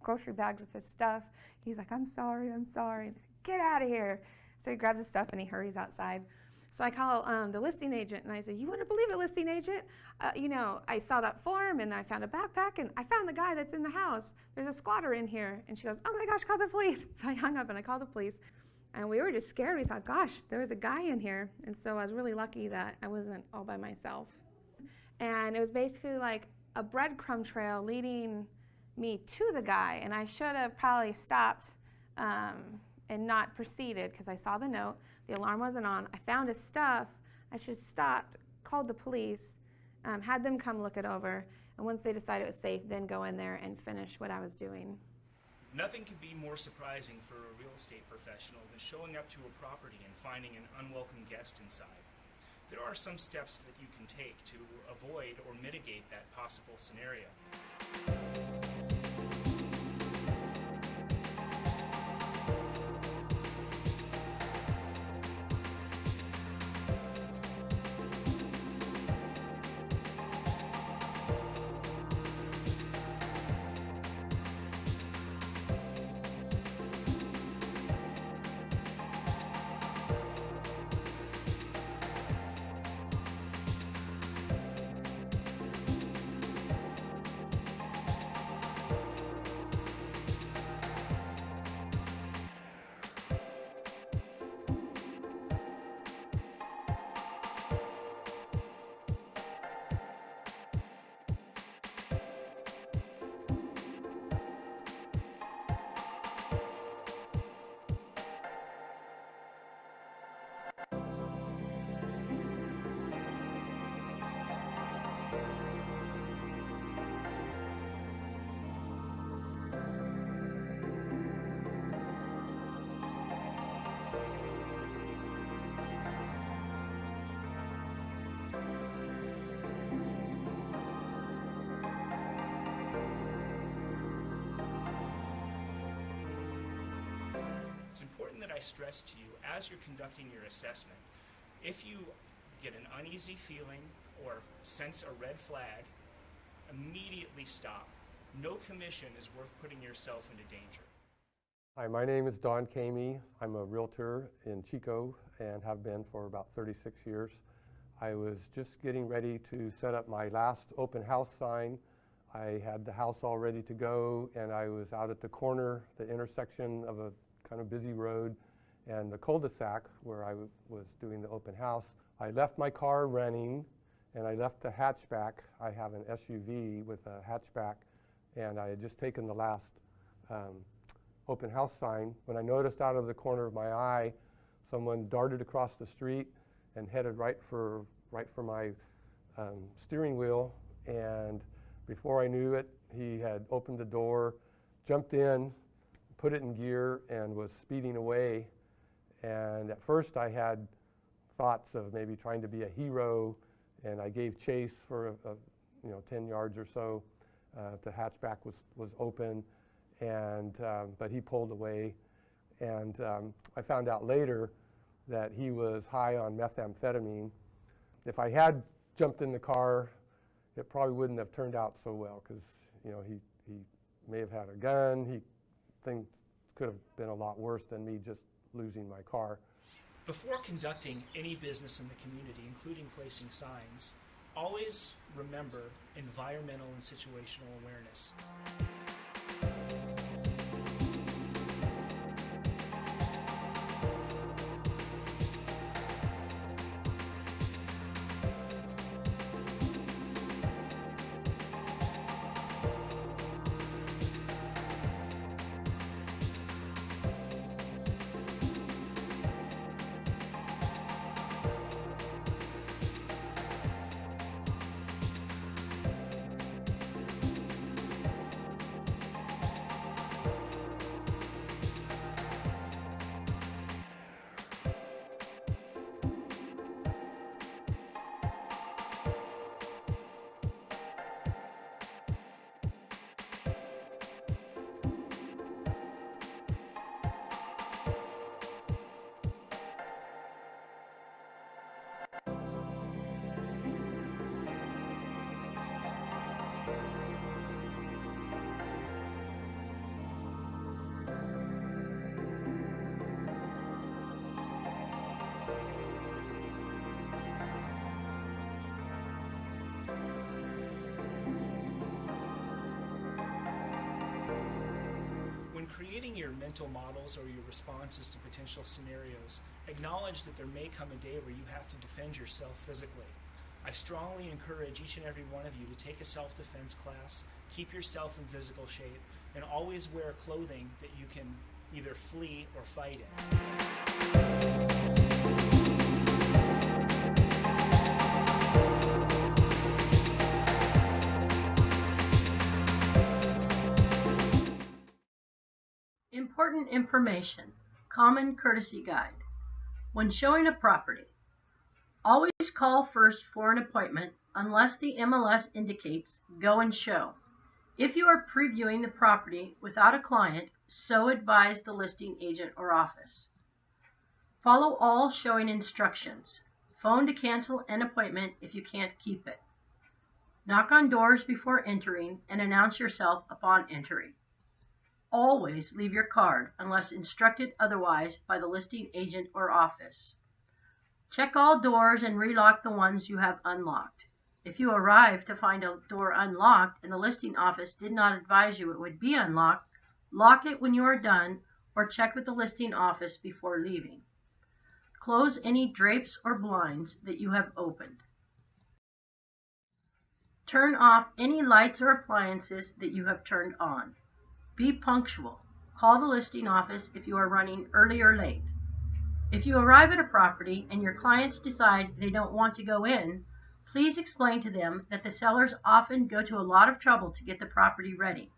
grocery bags with his stuff. He's like, I'm sorry, I'm sorry. And they said, get out of here. So he grabs his stuff and he hurries outside. So I call the listing agent and I said, you wouldn't believe it, listing agent. I saw that form and I found a backpack and I found the guy that's in the house. There's a squatter in here. And she goes, oh my gosh, call the police. So I hung up and I called the police. And we were just scared. We thought, gosh, there was a guy in here. And so I was really lucky that I wasn't all by myself. And it was basically like a breadcrumb trail leading me to the guy. And I should have probably stopped and not proceeded, because I saw the note. The alarm wasn't on. I found his stuff. I should have stopped, called the police, had them come look it over, and once they decided it was safe, then go in there and finish what I was doing. Nothing could be more surprising for a real estate professional than showing up to a property and finding an unwelcome guest inside. There are some steps that you can take to avoid or mitigate that possible scenario. It's important that I stress to you, as you're conducting your assessment, if you get an uneasy feeling or sense a red flag, immediately stop. No commission is worth putting yourself into danger. Hi, my name is Don Kamey. I'm a realtor in Chico and have been for about 36 years. I was just getting ready to set up my last open house sign. I had the house all ready to go, and I was out at the corner, the intersection of a kind of busy road and the cul-de-sac where I was doing the open house. I left my car running and I left the hatchback. I have an SUV with a hatchback, and I had just taken the last open house sign when I noticed out of the corner of my eye someone darted across the street and headed right for my steering wheel, and before I knew it, he had opened the door, jumped in, put it in gear, and was speeding away. And at first I had thoughts of maybe trying to be a hero, and I gave chase for 10 yards or so. The hatchback was open, and but he pulled away, And I found out later that he was high on methamphetamine. If I had jumped in the car, it probably wouldn't have turned out so well, because he may have had a gun. Things could have been a lot worse than me just losing my car. Before conducting any business in the community, including placing signs, always remember environmental and situational awareness. Creating your mental models or your responses to potential scenarios, acknowledge that there may come a day where you have to defend yourself physically. I strongly encourage each and every one of you to take a self-defense class, keep yourself in physical shape, and always wear clothing that you can either flee or fight in. Important information. Common courtesy guide. When showing a property, always call first for an appointment unless the MLS indicates go and show. If you are previewing the property without a client, so advise the listing agent or office. Follow all showing instructions. Phone to cancel an appointment if you can't keep it. Knock on doors before entering and announce yourself upon entry. Always leave your card unless instructed otherwise by the listing agent or office. Check all doors and relock the ones you have unlocked. If you arrive to find a door unlocked and the listing office did not advise you it would be unlocked, lock it when you are done or check with the listing office before leaving. Close any drapes or blinds that you have opened. Turn off any lights or appliances that you have turned on. Be punctual. Call the listing office if you are running early or late. If you arrive at a property and your clients decide they don't want to go in, please explain to them that the sellers often go to a lot of trouble to get the property ready.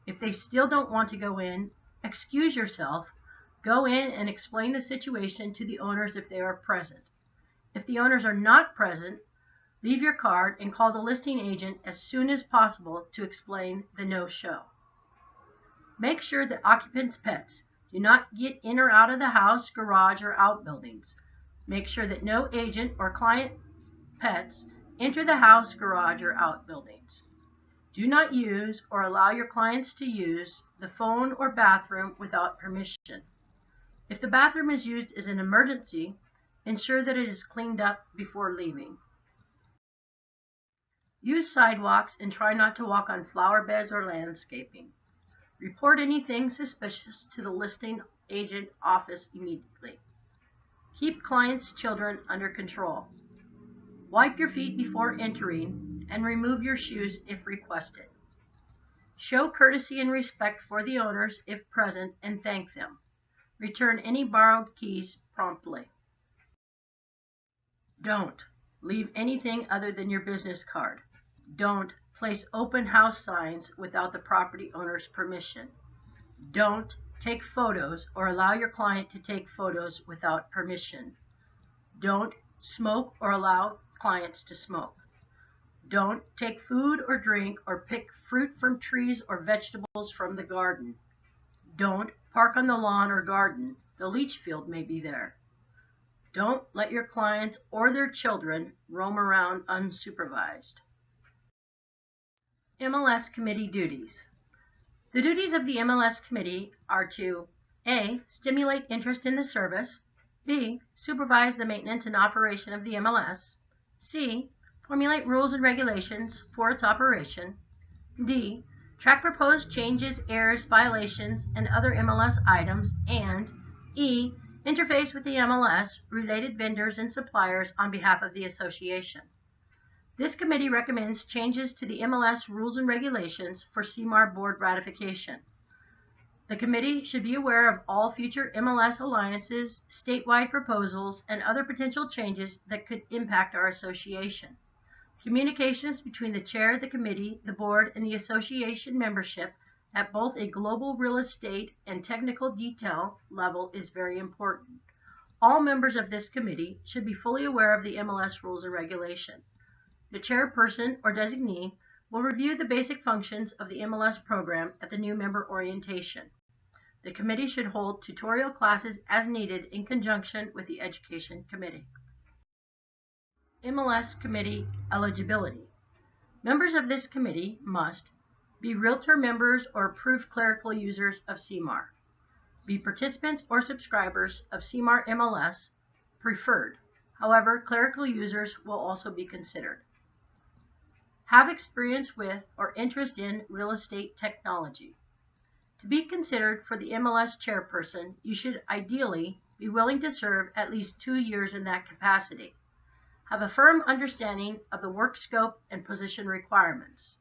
If they still don't want to go in, excuse yourself, go in and explain the situation to the owners if they are present. If the owners are not present, leave your card and call the listing agent as soon as possible to explain the no-show. Make sure that occupants' pets do not get in or out of the house, garage, or outbuildings. Make sure that no agent or client pets enter the house, garage, or outbuildings. Do not use or allow your clients to use the phone or bathroom without permission. If the bathroom is used as an emergency, ensure that it is cleaned up before leaving. Use sidewalks and try not to walk on flower beds or landscaping. Report anything suspicious to the listing agent office immediately. Keep clients' children under control. Wipe your feet before entering and remove your shoes if requested. Show courtesy and respect for the owners if present and thank them. Return any borrowed keys promptly. Don't leave anything other than your business card. Don't place open house signs without the property owner's permission. Don't take photos or allow your client to take photos without permission. Don't smoke or allow clients to smoke. Don't take food or drink or pick fruit from trees or vegetables from the garden. Don't park on the lawn or garden. The leach field may be there. Don't let your clients or their children roam around unsupervised. MLS Committee duties. The duties of the MLS Committee are to A. Stimulate interest in the service. B. Supervise the maintenance and operation of the MLS. C. Formulate rules and regulations for its operation. D. Track proposed changes, errors, violations, and other MLS items. And E. Interface with the MLS, related vendors, and suppliers on behalf of the association. This committee recommends changes to the MLS rules and regulations for CMAR board ratification. The committee should be aware of all future MLS alliances, statewide proposals, and other potential changes that could impact our association. Communications between the chair of the committee, the board, and the association membership at both a global real estate and technical detail level is very important. All members of this committee should be fully aware of the MLS rules and regulations. The chairperson or designee will review the basic functions of the MLS program at the new member orientation. The committee should hold tutorial classes as needed in conjunction with the Education Committee. MLS Committee eligibility. Members of this committee must be Realtor members or approved clerical users of CMAR, be participants or subscribers of CMAR MLS, preferred. However, clerical users will also be considered. Have experience with or interest in real estate technology. To be considered for the MLS chairperson, you should ideally be willing to serve at least 2 years in that capacity. Have a firm understanding of the work scope and position requirements.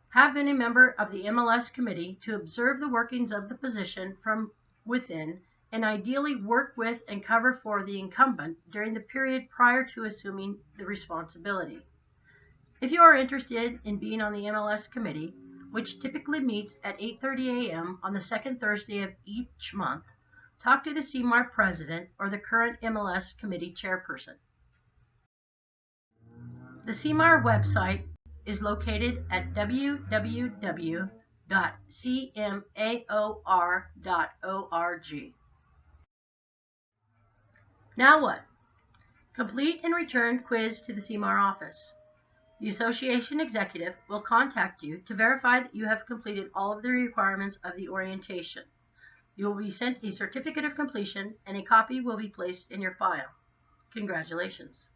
Have been a member of the MLS committee to observe the workings of the position from within and ideally work with and cover for the incumbent during the period prior to assuming the responsibility. If you are interested in being on the MLS committee, which typically meets at 8:30 a.m. on the second Thursday of each month, talk to the CMAR president or the current MLS committee chairperson. The CMAR website is located at www.cmaor.org. Now what? Complete and return quiz to the CMAR office. The association executive will contact you to verify that you have completed all of the requirements of the orientation. You will be sent a certificate of completion and a copy will be placed in your file. Congratulations.